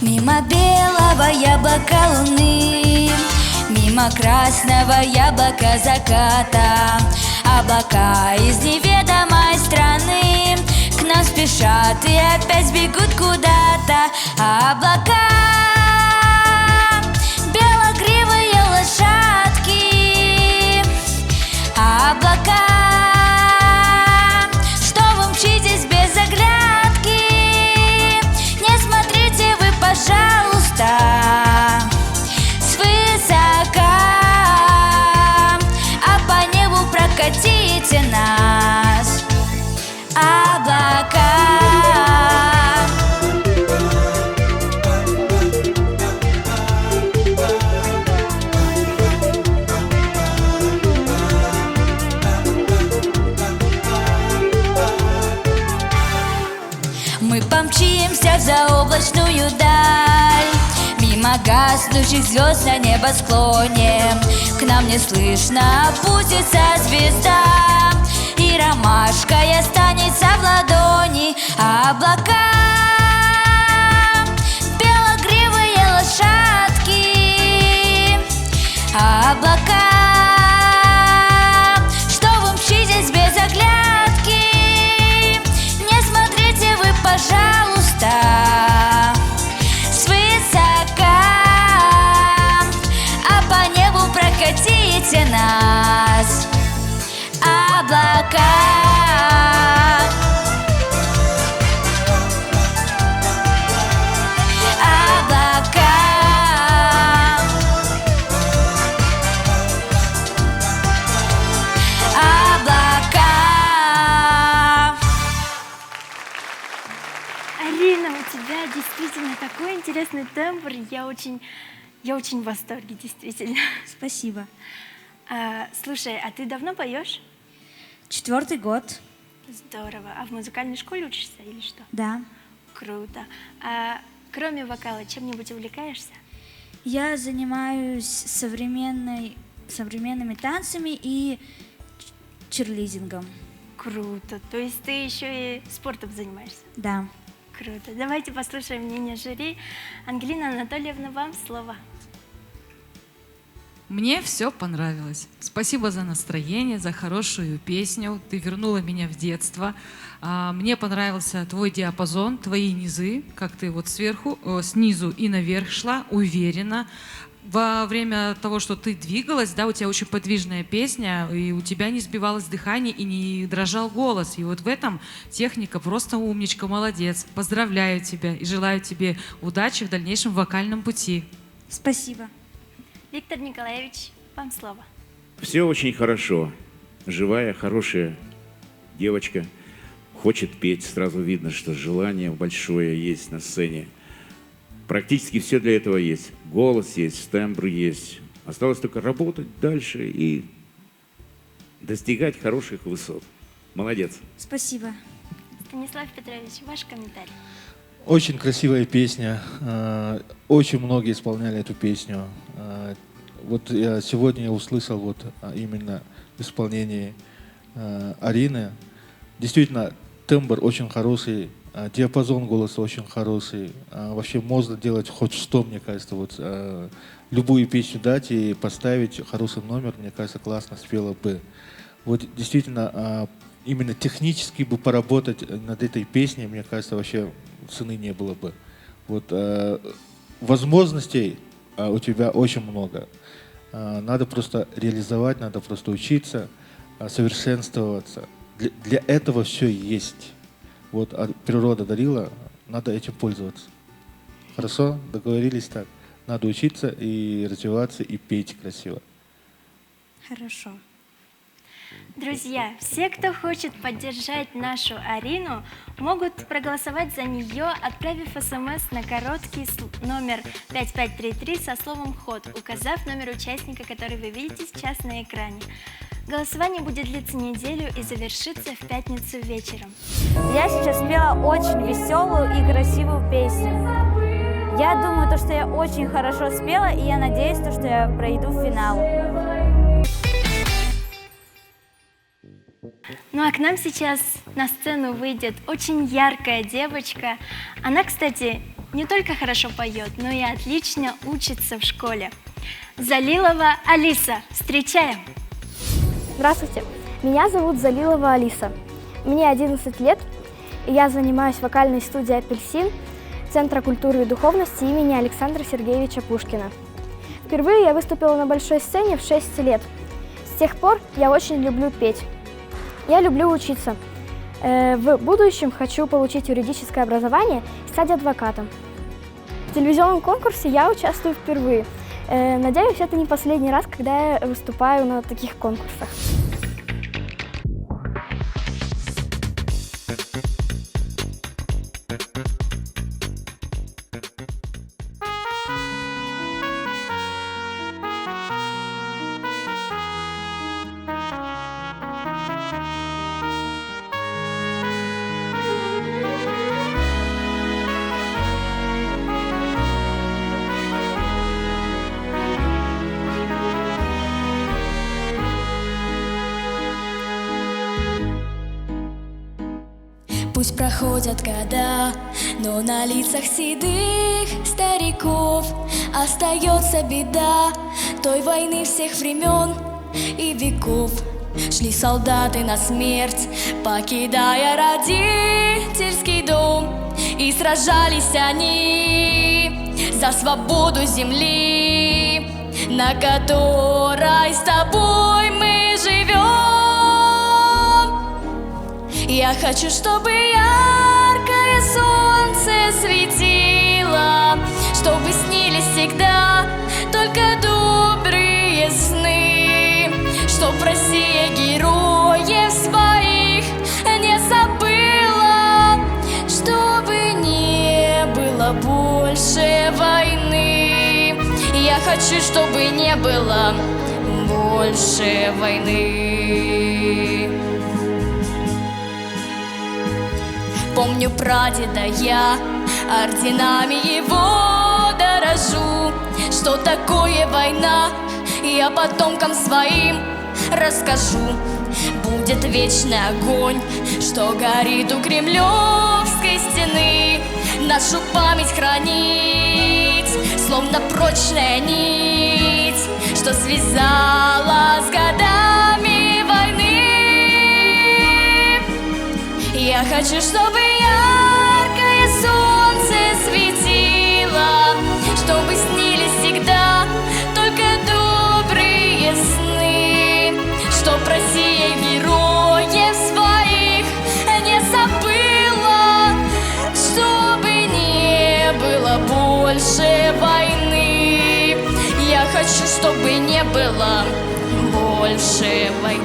Мимо белого яблока луны, мимо красного яблока заката, облака из неведомой страны к нам спешат и опять бегут куда-то. Облака, белогривые лошадки, облака, что вы мчитесь без оглядки, не смотрите вы, пожалуйста, свысока, а по небу прокатите нас, облака. Мы помчимся в заоблачную даль, мимо гаснущих звезд на небосклоне. К нам неслышно опустится звезда, и ромашка останется в ладони. Облака, белогривые лошадки, облака, что вы мчитесь без оглядки, не смотрите вы, пожалуйста, свысока, а по небу прокатите нас, облака. Арина, у тебя действительно такой интересный тембр. Я очень в восторге, действительно. Спасибо. Слушай, а ты давно поешь? 4-й год. Здорово. А в музыкальной школе учишься или что? Да. Круто. А кроме вокала, чем-нибудь увлекаешься? Я занимаюсь современными танцами и черлидингом. Круто. То есть ты еще и спортом занимаешься? Да. Круто. Давайте послушаем мнение жюри. Ангелина Анатольевна, вам слово. Мне все понравилось. Спасибо за настроение, за хорошую песню. Ты вернула меня в детство. Мне понравился твой диапазон, твои низы, как ты вот снизу и наверх шла, уверенно. Во время того, что ты двигалась, да, у тебя очень подвижная песня, и у тебя не сбивалось дыхание и не дрожал голос. И вот в этом техника просто умничка, молодец. Поздравляю тебя и желаю тебе удачи в дальнейшем вокальном пути. Спасибо. Виктор Николаевич, вам слово. Все очень хорошо. Живая, хорошая девочка. Хочет петь. Сразу видно, что желание большое есть на сцене. Практически все для этого есть. Голос есть, тембр есть. Осталось только работать дальше и достигать хороших высот. Молодец. Спасибо. Станислав Петрович, ваш комментарий. Очень красивая песня. Очень многие исполняли эту песню. Вот сегодня я услышал вот именно в исполнении Арины. Действительно, тембр очень хороший, диапазон голоса очень хороший. Вообще можно делать хоть что, мне кажется. Вот, любую песню дать и поставить хороший номер, мне кажется, классно спела бы. Вот действительно, именно технически бы поработать над этой песней, мне кажется, вообще цены не было бы. Вот, возможностей у тебя очень много. Надо просто реализовать, надо просто учиться, совершенствоваться. Для этого все есть. Вот природа дарила, надо этим пользоваться. Хорошо? Договорились так. Надо учиться и развиваться, и петь красиво. Хорошо. Друзья, все, кто хочет поддержать нашу Арину, могут проголосовать за нее, отправив СМС на короткий номер 5533 со словом «Ход», указав номер участника, который вы видите сейчас на экране. Голосование будет длиться неделю и завершится в пятницу вечером. Я сейчас спела очень веселую и красивую песню. Я думаю, что я очень хорошо спела, и я надеюсь, что я пройду в финал. Ну а к нам сейчас на сцену выйдет очень яркая девочка. Она, кстати, не только хорошо поет, но и отлично учится в школе. Залилова Алиса. Встречаем! Здравствуйте, меня зовут Залилова Алиса. Мне 11 лет, и я занимаюсь в вокальной студии «Апельсин» Центра культуры и духовности имени Александра Сергеевича Пушкина. Впервые я выступила на большой сцене в 6 лет. С тех пор я очень люблю петь. Я люблю учиться. В будущем хочу получить юридическое образование и стать адвокатом. В телевизионном конкурсе я участвую впервые. Надеюсь, это не последний раз, когда я выступаю на таких конкурсах. Пусть проходят года, но на лицах седых стариков остается беда той войны всех времен и веков. Шли солдаты на смерть, покидая родительский дом, и сражались они за свободу земли, на которой с тобой мы живем. Я хочу, чтобы яркое солнце светило, чтобы снились всегда только добрые сны, чтоб Россия героев своих не забыла, чтобы не было больше войны. Я хочу, чтобы не было больше войны. Помню прадеда я, орденами его дорожу. Что такое война, я потомкам своим расскажу. Будет вечный огонь, что горит у Кремлевской стены, нашу память хранить, словно прочная нить, что связала с годами войны. Я хочу, чтобы яркое солнце светило, чтобы снились всегда только добрые сны, чтоб Россия героев своих не забыла, чтобы не было больше войны. Я хочу, чтобы не было больше войны.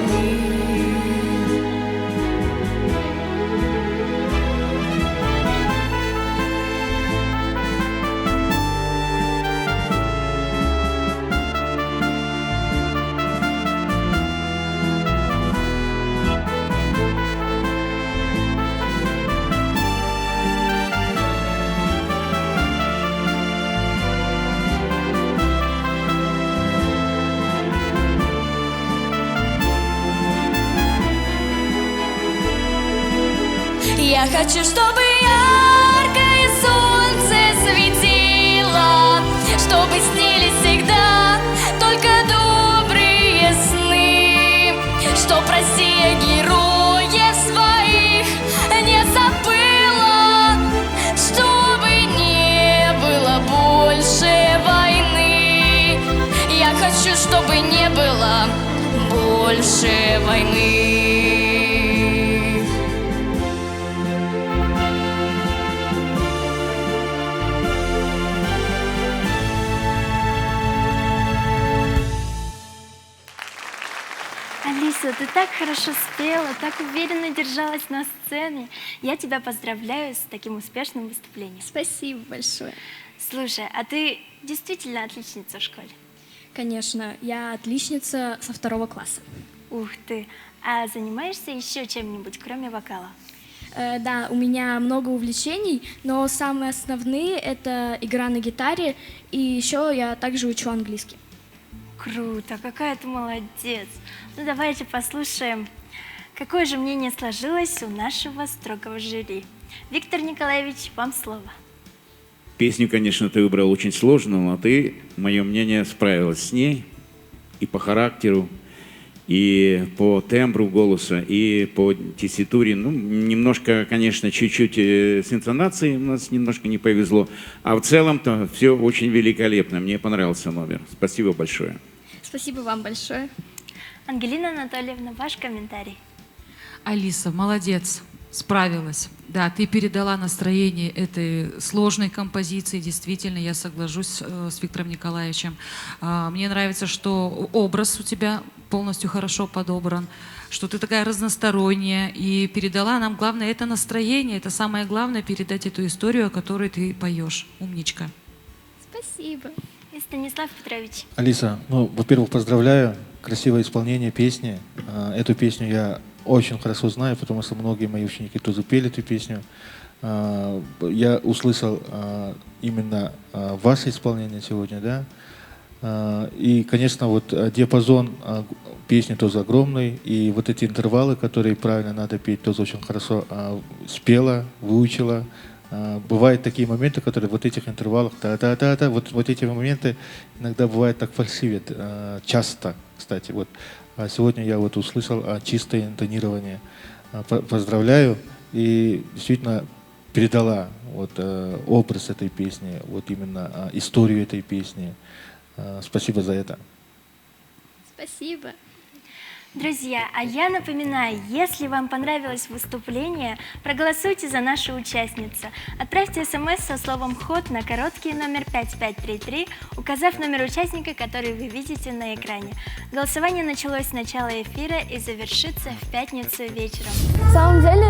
Я хочу, чтобы яркое солнце светило, чтобы снились всегда только добрые сны, чтоб Россия героев своих не забыла, чтобы не было больше войны. Я хочу, чтобы не было больше войны. Алиса, ты так хорошо спела, так уверенно держалась на сцене. Я тебя поздравляю с таким успешным выступлением. Спасибо большое. Слушай, а ты действительно отличница в школе? Конечно, я отличница со 2 класса. Ух ты! А занимаешься еще чем-нибудь, кроме вокала? Да, у меня много увлечений, но самые основные — это игра на гитаре, и еще я также учу английский. Круто, какая ты молодец. Ну давайте послушаем, какое же мнение сложилось у нашего строгого жюри. Виктор Николаевич, вам слово. Песню, конечно, ты выбрал очень сложную, но ты, мое мнение, справилась с ней и по характеру, и по тембру голоса, и по тесситуре. Ну, немножко, конечно, чуть-чуть с интонацией у нас немножко не повезло, а в целом-то все очень великолепно. Мне понравился номер. Спасибо большое. Спасибо вам большое. Ангелина Анатольевна, ваш комментарий. Алиса, молодец, справилась. Да, ты передала настроение этой сложной композиции. Действительно, я соглашусь с Виктором Николаевичем. Мне нравится, что образ у тебя полностью хорошо подобран, что ты такая разносторонняя и передала нам, главное, это настроение. Это самое главное, передать эту историю, о которой ты поешь. Умничка. Спасибо. И Станислав Петрович. Алиса, ну, во-первых, поздравляю. Красивое исполнение песни. Эту песню я очень хорошо знаю, потому что многие мои ученики тоже пели эту песню. Я услышал именно ваше исполнение сегодня, да. И, конечно, вот диапазон песни тоже огромный, и вот эти интервалы, которые правильно надо петь, тоже очень хорошо спела, выучила. Бывают такие моменты, которые вот этих интервалах, вот эти моменты иногда бывают так фальшивят, часто, кстати. Вот. А сегодня я вот услышал чистое интонирование. Поздравляю, и действительно передала вот образ этой песни, вот именно историю этой песни. Спасибо за это. Спасибо. Друзья, а я напоминаю, если вам понравилось выступление, проголосуйте за нашу участницу. Отправьте смс со словом «ход» на короткий номер 5533, указав номер участника, который вы видите на экране. Голосование началось с начала эфира и завершится в пятницу вечером. На самом деле,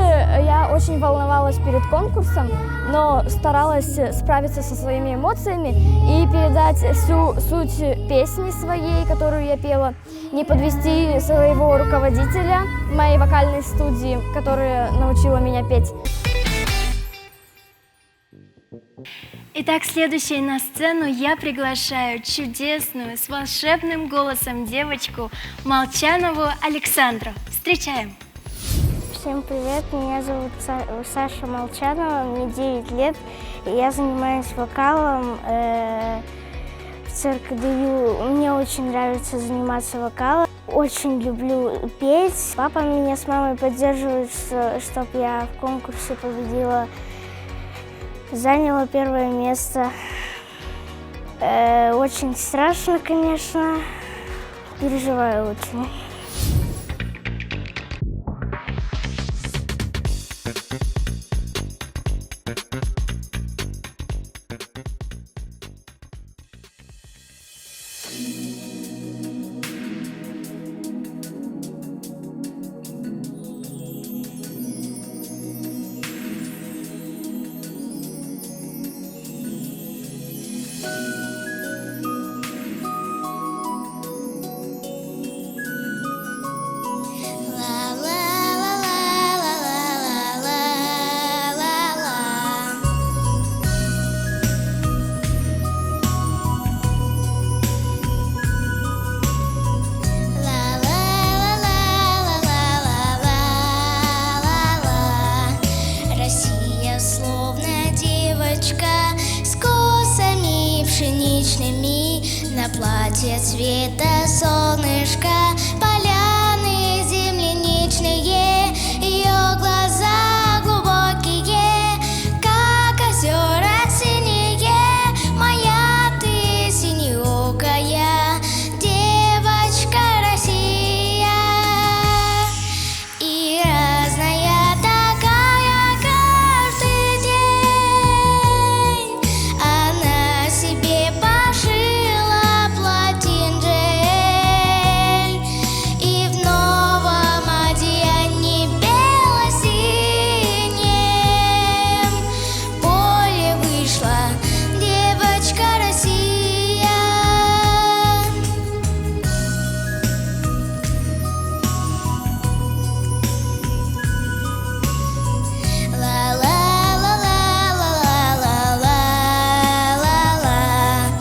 я очень волновалась перед конкурсом, но старалась справиться со своими эмоциями и передать всю суть песни своей, которую я пела, не подвести своего руководителя моей вокальной студии, которая научила меня петь. Итак, следующей на сцену я приглашаю чудесную, с волшебным голосом девочку Молчанову Александру. Встречаем! Всем привет, меня зовут Саша Молчанова, мне 9 лет, и я занимаюсь вокалом в цирке Даю. Мне очень нравится заниматься вокалом, очень люблю петь. Папа меня с мамой поддерживают, чтобы я в конкурсе победила, заняла 1 место. Очень страшно, конечно, переживаю очень. ночными, на платье цвета солнышка, поляны земляничные, ее глаза глубокие, как озера синие, моя ты синеокая девочка Россия. И разная такая каждый день, она себе пошила платинжель, и в новом одеянии бело-синем поле вышла девочка Россия. Ла-ла-ла-ла-ла-ла-ла-ла,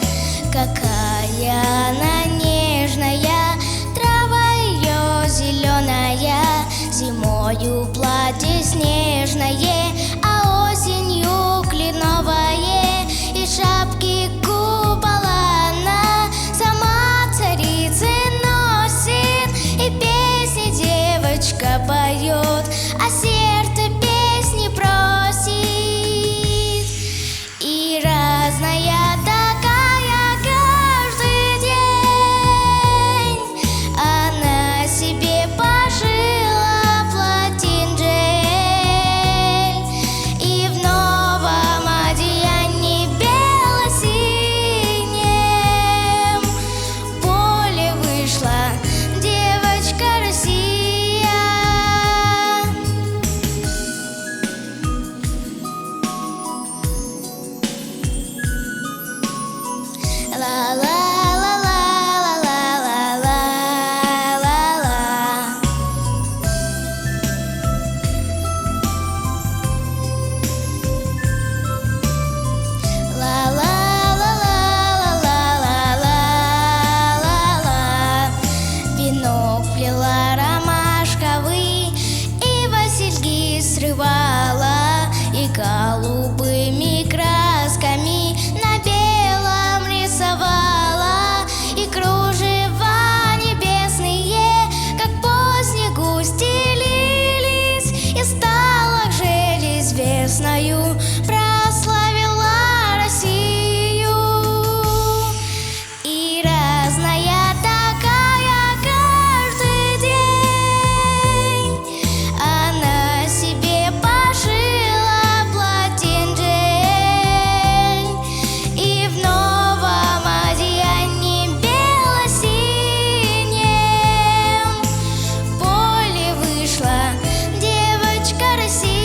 какая она нежная, трава ее зеленая, зимою платье снежное, а осенью кленовое, и шапки купола она сама царицы носит, и песни девочка поет, а сердце песни просит. И разная такая каждый день, она себе пошила платинжель, и в новом одеянии бело-синем поле вышла девочка Россия. Ла-ла-ла-ла-ла-ла-ла-ла. Ла-ла-ла-ла-ла-ла-ла-ла. Венок плела ромашковый, и васильки срывала, и голубыми красками на белом рисовала, и кружева небесные, как по снегу стелились, и стала же известною, прославила Россию. И разная такая каждый день, она себе пошила платинжель, и в новом одеянии бело-синем поле вышла девочка Россия.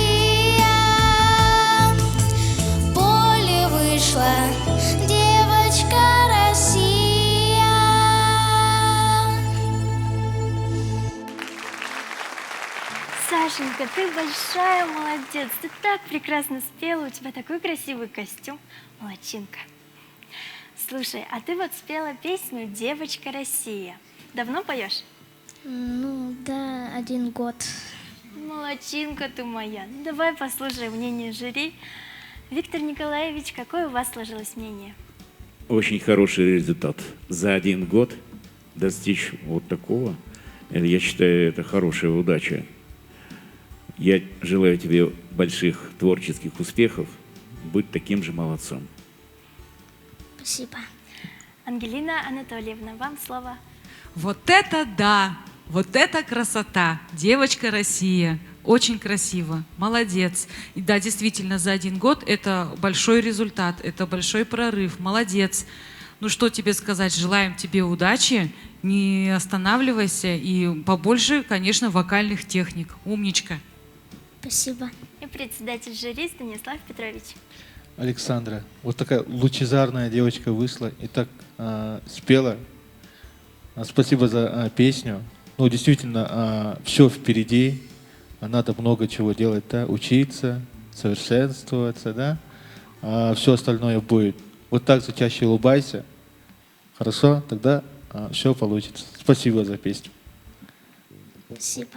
Поле вышла девочка Россия. Сашенька, ты большая молодец, ты так прекрасно спела, у тебя такой красивый костюм, молодчинка. Слушай, а ты вот спела песню «Девочка Россия». Давно поешь? Ну, да, 1 год. Молодчинка ты моя. Ну, давай послушаем мнение жюри. Виктор Николаевич, какое у вас сложилось мнение? Очень хороший результат. За 1 год достичь вот такого, я считаю, это хорошая удача. Я желаю тебе больших творческих успехов, быть таким же молодцом. Спасибо. Ангелина Анатольевна, вам слово. Вот это да! Вот это красота! Девочка Россия. Очень красиво. Молодец. И да, действительно, за 1 год это большой результат, это большой прорыв. Молодец. Ну что тебе сказать? Желаем тебе удачи, не останавливайся и побольше, конечно, вокальных техник. Умничка. Спасибо. И председатель жюри Станислав Петрович. Александра, вот такая лучезарная девочка вышла и так спела. Спасибо за песню. Ну, действительно, все впереди. Надо много чего делать, да? Учиться, совершенствоваться, да? Все остальное будет. Вот так же чаще улыбайся. Хорошо? Тогда все получится. Спасибо за песню. Спасибо.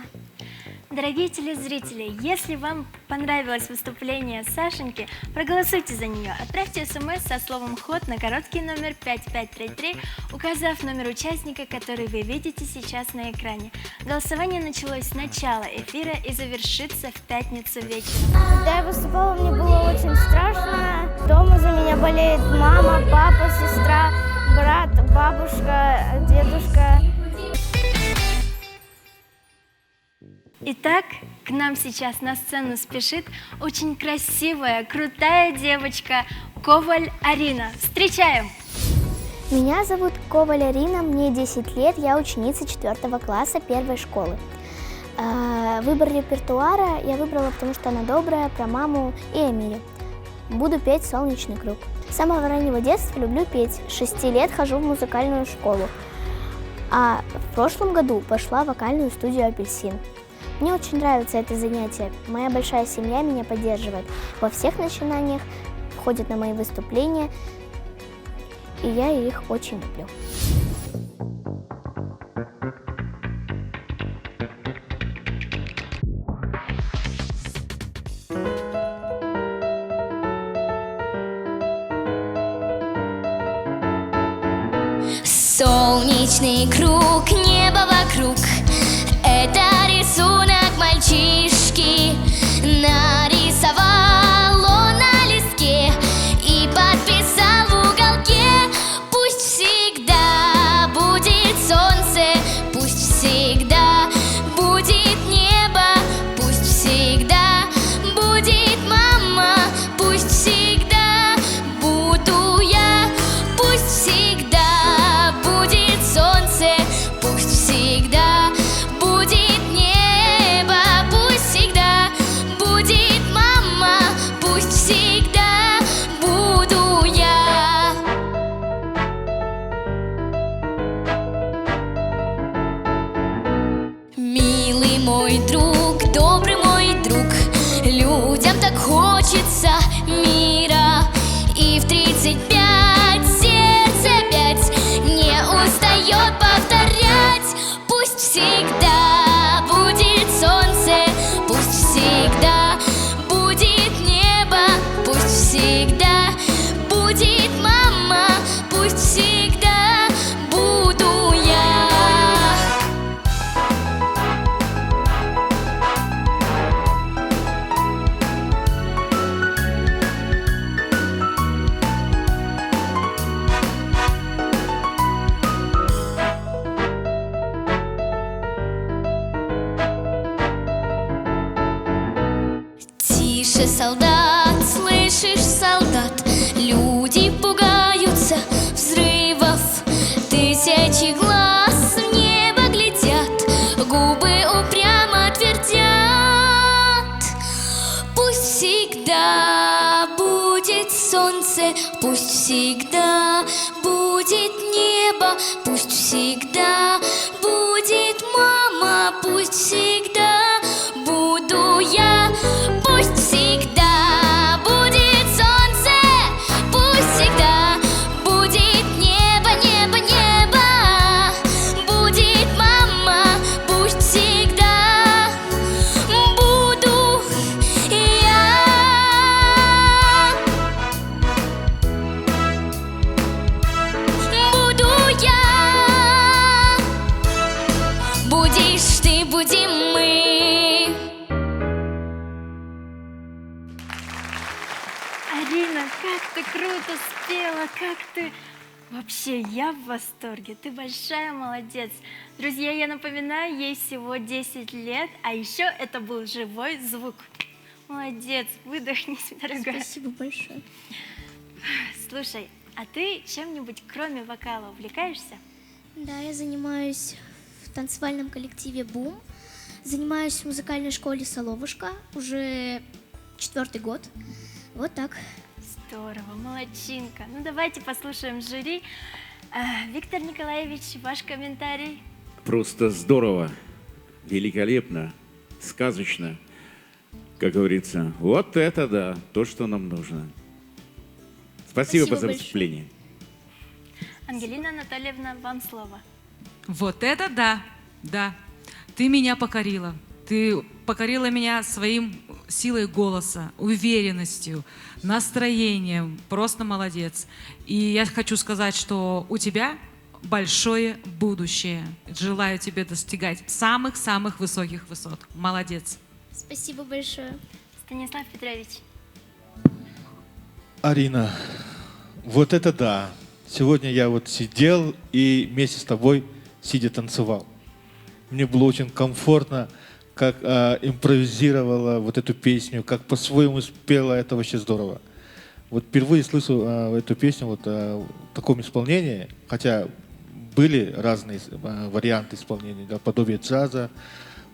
Дорогие телезрители, если вам понравилось выступление Сашеньки, проголосуйте за нее. Отправьте смс со словом «ход» на короткий номер 5533, указав номер участника, который вы видите сейчас на экране. Голосование началось с начала эфира и завершится в пятницу вечером. Когда я выступала, мне было очень страшно. Дома за меня болеет мама, папа, сестра, брат, бабушка, дедушка. Итак, к нам сейчас на сцену спешит очень красивая, крутая девочка Коваль Арина. Встречаем! Меня зовут Коваль Арина, мне 10 лет, я ученица 4 класса 1 школы. Выбор репертуара я выбрала, потому что она добрая, про маму и о мире. Буду петь «Солнечный круг». С самого раннего детства люблю петь. С 6 лет хожу в музыкальную школу. А в прошлом году пошла в вокальную студию «Апельсин». Мне очень нравится это занятие. Моя большая семья меня поддерживает во всех начинаниях, ходит на мои выступления, и я их очень люблю. Солнечный круг, небо вокруг. Это рисунок мальчишки. Нарисовал он на листке и подписал в уголке. Пусть всегда будет солнце, пусть всегда будет небо, пусть всегда будет мама, пусть всегда буду я, пусть всегда будет солнце, пусть всегда будет небо, пусть всегда будет мама, пусть всегда буду я. Милый мой друг, добрый мой друг, людям так хочется мира, и в 35 сердце опять не устает повторять. Пусть всегда будет солнце, пусть всегда будет небо, пусть всегда будет мама, пусть всегда буду я. Тише, солдат, слышишь, солдат, люди пугаются взрывов. Тысячи глаз в небо глядят, губы упрямо твердят. Пусть всегда будет солнце, пусть всегда будет небо, пусть всегда будет мама, пусть всегда буду я. Пусть всегда будет солнце, пусть всегда будет небо, небо, небо, будет мама, пусть всегда буду я. Буду я, будешь ты, будем мы. Арина, как ты круто спела, как ты... Вообще, я в восторге, ты большая молодец. Друзья, я напоминаю, ей всего 10 лет, а еще это был живой звук. Молодец, выдохнись, дорогая. Спасибо большое. Слушай, а ты чем-нибудь кроме вокала увлекаешься? Да, я занимаюсь в танцевальном коллективе «Бум», занимаюсь в музыкальной школе «Соловушка» уже 4-й год. Вот так. Здорово, молодчинка. Ну давайте послушаем жюри. Виктор Николаевич, ваш комментарий. Просто здорово, великолепно, сказочно. Как говорится, вот это да, то, что нам нужно. Спасибо за выступление. Ангелина Анатольевна, вам слово. Вот это да, да. Ты меня покорила. Ты покорила меня своим силой голоса, уверенностью, настроением. Просто молодец. И я хочу сказать, что у тебя большое будущее. Желаю тебе достигать самых-самых высоких высот. Молодец. Спасибо большое. Станислав Петрович. Арина, вот это да. Сегодня я вот сидел и вместе с тобой, сидя, танцевал. Мне было очень комфортно, как импровизировала вот эту песню, как по-своему спела, это вообще здорово. Вот впервые слышу эту песню вот в таком исполнении, хотя были разные варианты исполнения, да, подобие джаза.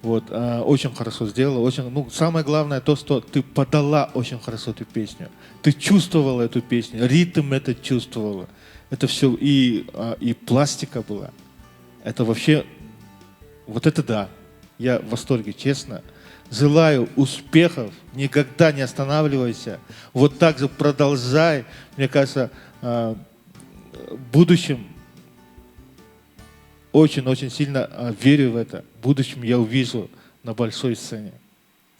Вот, очень хорошо сделала. Очень, ну, самое главное то, что ты подала очень хорошо эту песню. Ты чувствовала эту песню, ритм это чувствовала. Это все и пластика была. Это вообще, вот это да. Я в восторге, честно. Желаю успехов, никогда не останавливайся. Вот так же продолжай. Мне кажется, в будущем очень-очень сильно верю в это. В будущем я увижу на большой сцене.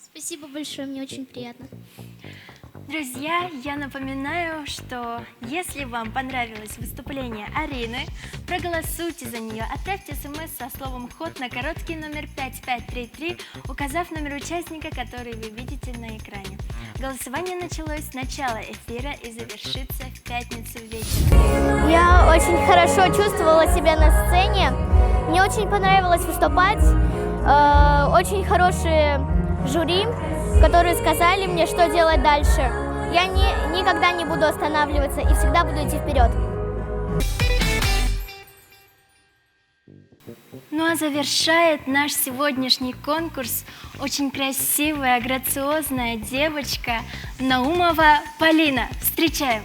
Спасибо большое, мне очень приятно. Друзья, я напоминаю, что если вам понравилось выступление Арины, проголосуйте за нее, отправьте смс со словом «Ход» на короткий номер 5533, указав номер участника, который вы видите на экране. Голосование началось с начала эфира и завершится в пятницу вечером. Я очень хорошо чувствовала себя на сцене. Мне очень понравилось выступать. Очень хорошие жюри, которые сказали мне, что делать дальше. Я никогда не буду останавливаться и всегда буду идти вперед. Ну а завершает наш сегодняшний конкурс очень красивая, грациозная девочка Наумова Полина. Встречаем!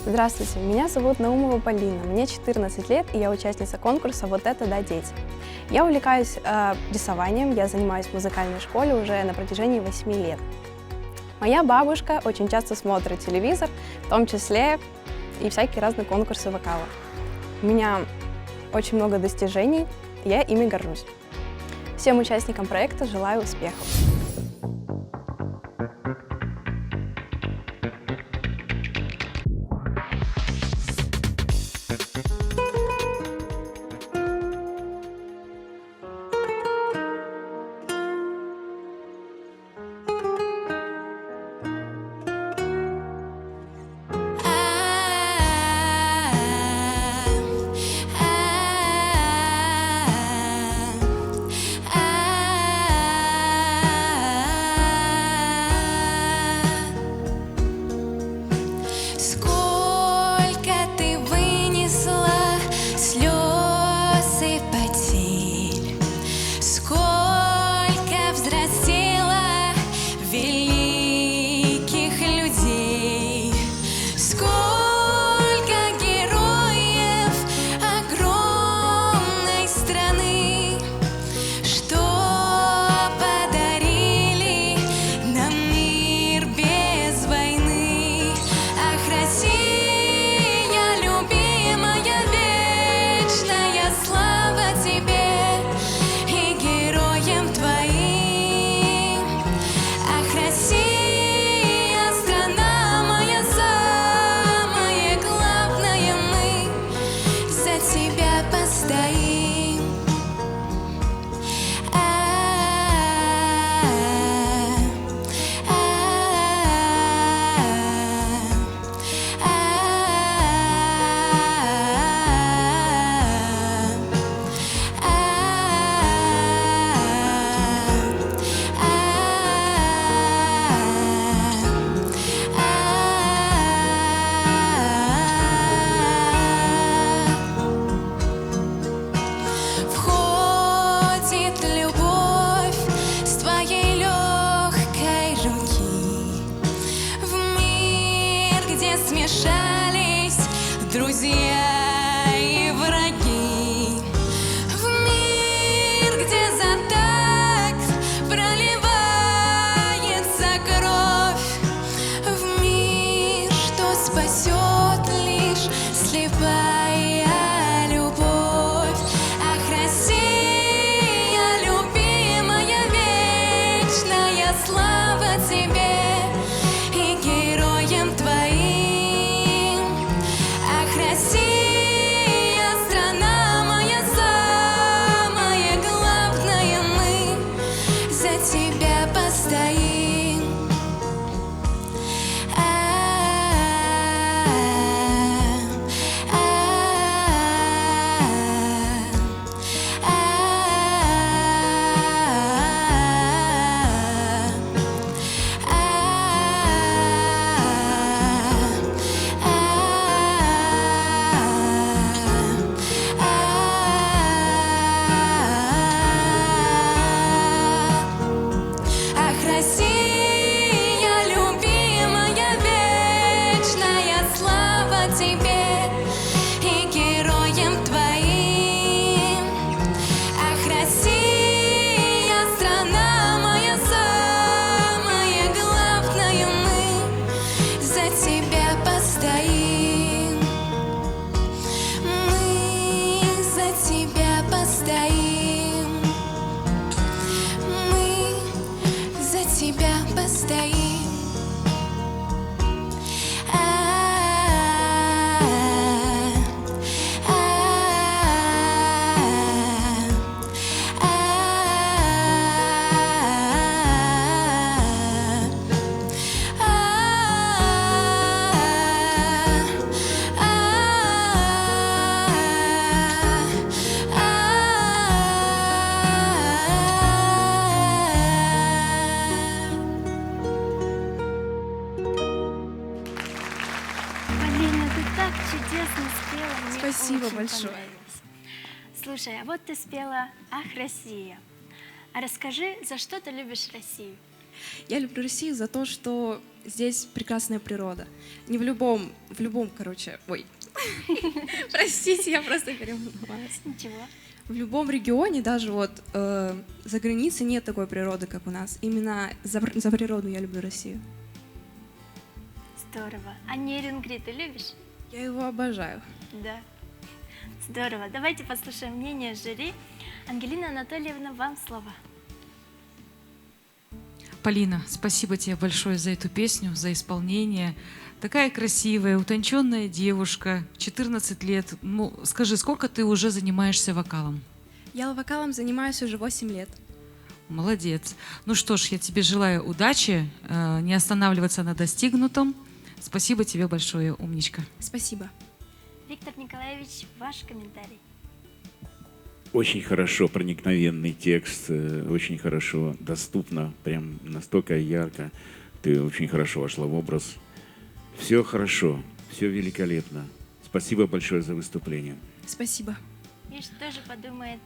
Здравствуйте, меня зовут Наумова Полина, мне 14 лет, и я участница конкурса «Вот это да, дети». Я увлекаюсь рисованием, я занимаюсь в музыкальной школе уже на протяжении 8 лет. Моя бабушка очень часто смотрит телевизор, в том числе и всякие разные конкурсы вокала. У меня очень много достижений, и я ими горжусь. Всем участникам проекта желаю успехов. друзья и враги. В мир, где за такт проливается кровь, в мир, что спасет лишь слепая любовь. Ах, Россия, любимая Спасибо очень большое. понравилось. Слушай, а вот ты спела «Ах, Россия». А расскажи, за что ты любишь Россию? Я люблю Россию за то, что здесь прекрасная природа. Не в любом, короче, ой. Простите, я просто переволновалась. Ничего. В любом регионе, даже вот за границей, нет такой природы, как у нас. Именно за природу я люблю Россию. Здорово. А Нерюнгри ты любишь? Я его обожаю. Да. Здорово. Давайте послушаем мнение жюри. Ангелина Анатольевна, вам слово. Полина, спасибо тебе большое за эту песню, за исполнение. Такая красивая, утонченная девушка, 14 лет. Ну, скажи, сколько ты уже занимаешься вокалом? Я вокалом занимаюсь уже 8 лет. Молодец. Ну что ж, я тебе желаю удачи, не останавливаться на достигнутом. Спасибо тебе большое, умничка. Спасибо. Виктор Николаевич, ваш комментарий. Очень хорошо, проникновенный текст, очень хорошо, доступно, прям настолько ярко. Ты очень хорошо вошла в образ. Все хорошо, все великолепно. Спасибо большое за выступление. Спасибо. И что же подумает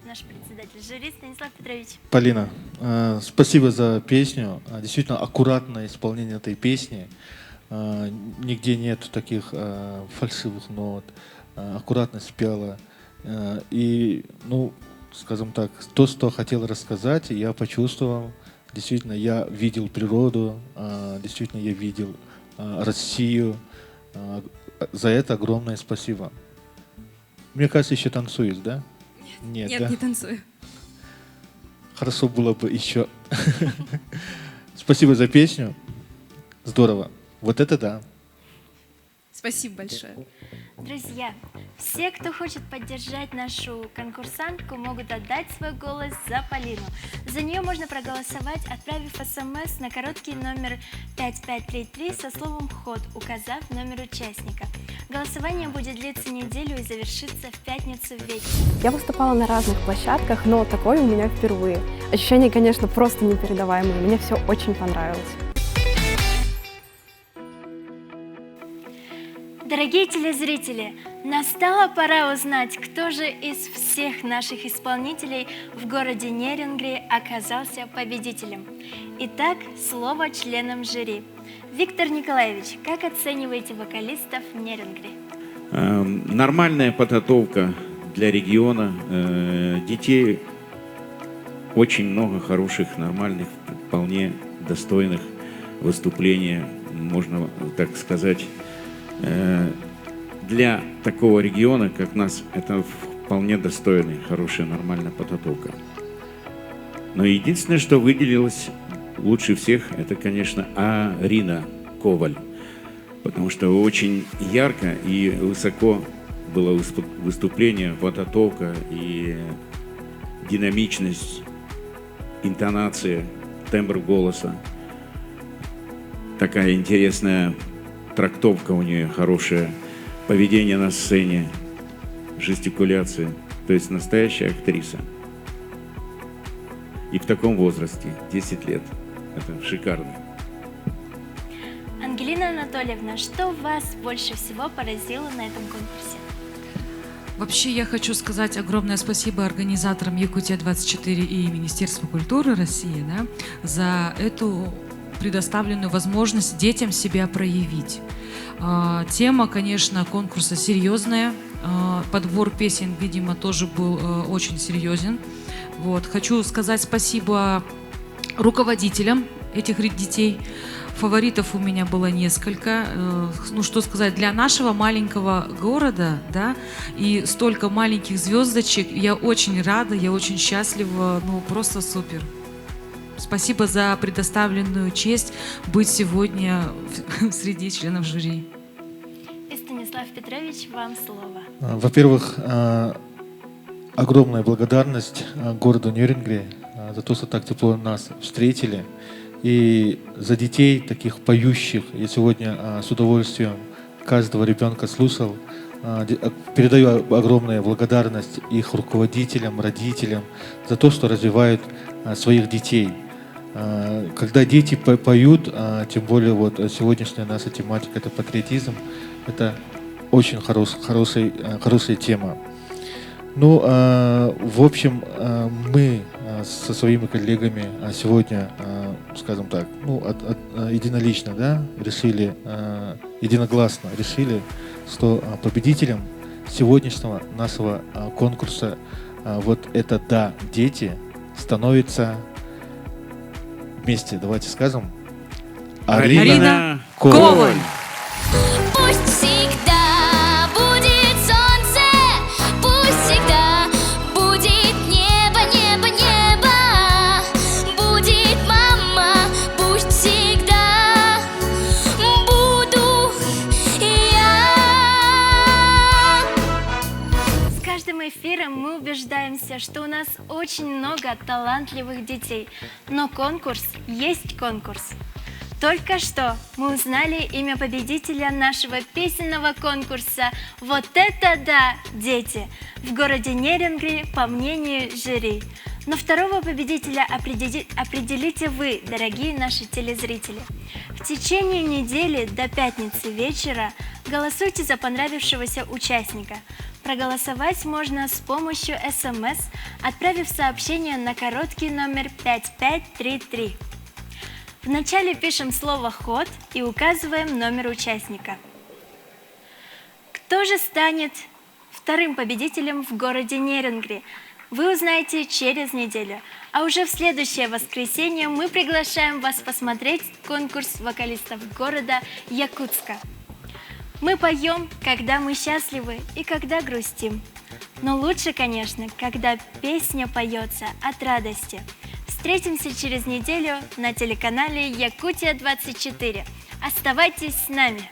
наш председатель жюри Станислав Петрович? Полина, спасибо за песню. Действительно, аккуратное исполнение этой песни. Нигде нет таких фальшивых нот. Аккуратно спела. И, ну, скажем так, то, что хотел рассказать, я почувствовал. Действительно, я видел природу, действительно, я видел Россию. За это огромное спасибо. Мне кажется, еще танцуешь, да? Нет, да? не танцую. Хорошо было бы еще. Спасибо за песню. Здорово. Вот это да. Спасибо большое. Друзья, все, кто хочет поддержать нашу конкурсантку, могут отдать свой голос за Полину. За нее можно проголосовать, отправив СМС на короткий номер 5533 со словом «Ход», указав номер участника. Голосование будет длиться неделю и завершится в пятницу вечером. Я выступала на разных площадках, но такое у меня впервые. Ощущения, конечно, просто непередаваемые. Мне все очень понравилось. Дорогие телезрители, настала пора узнать, кто же из всех наших исполнителей в городе Нерюнгри оказался победителем. Итак, слово членам жюри. Виктор Николаевич, как оцениваете вокалистов Нерюнгри? Нормальная подготовка для региона. Детей очень много хороших, нормальных, вполне достойных выступлений, можно так сказать. Для такого региона, как нас, это вполне достойная, хорошая, нормальная подготовка. Но единственное, что выделилось лучше всех, это, конечно, Арина Коваль. Потому что очень ярко и высоко было выступление, подготовка и динамичность, интонация, тембр голоса. Такая интересная трактовка у нее, хорошее поведение на сцене, жестикуляция. То есть настоящая актриса. И в таком возрасте, 10 лет. Это шикарно. Ангелина Анатольевна, что вас больше всего поразило на этом конкурсе? Вообще я хочу сказать огромное спасибо организаторам Якутия-24 и Министерству культуры России, да, за эту предоставленную возможность детям себя проявить. Тема, конечно, конкурса серьезная. Подбор песен, видимо, тоже был очень серьезен. Вот. Хочу сказать спасибо руководителям этих детей. Фаворитов у меня было несколько. Ну, что сказать, для нашего маленького города, да, и столько маленьких звездочек, я очень рада, я очень счастлива, ну, просто супер. Спасибо за предоставленную честь быть сегодня среди членов жюри. И Станислав Петрович, вам слово. Во-первых, огромная благодарность городу Нерюнгри за то, что так тепло нас встретили. И за детей, таких поющих, я сегодня с удовольствием каждого ребенка слушал. Передаю огромную благодарность их руководителям, родителям за то, что развивают своих детей. Когда дети поют, тем более вот сегодняшняя наша тематика — это патриотизм, это очень хорошая тема. Ну, в общем, мы со своими коллегами сегодня, скажем так, ну, единолично, да, решили, единогласно решили, что победителем сегодняшнего нашего конкурса вот это «Да, дети» становится вместе, давайте скажем, Арина Коваль. Пусть всегда будет солнце, пусть всегда будет небо, небо, небо, будет мама, пусть всегда буду я. С каждым эфиром мы убеждаемся, что у нас очень много талантливых детей, но конкурс есть конкурс. Только что мы узнали имя победителя нашего песенного конкурса «Вот это да, дети!» в городе Нерюнгри по мнению жюри. Но второго победителя определите вы, дорогие наши телезрители. В течение недели до пятницы вечера голосуйте за понравившегося участника. Проголосовать можно с помощью СМС, отправив сообщение на короткий номер 5533. Вначале пишем слово «ход» и указываем номер участника. Кто же станет вторым победителем в городе Нерюнгри, вы узнаете через неделю. А уже в следующее воскресенье мы приглашаем вас посмотреть конкурс вокалистов города Якутска. Мы поем, когда мы счастливы и когда грустим. Но лучше, конечно, когда песня поется от радости. Встретимся через неделю на телеканале Якутия 24. Оставайтесь с нами!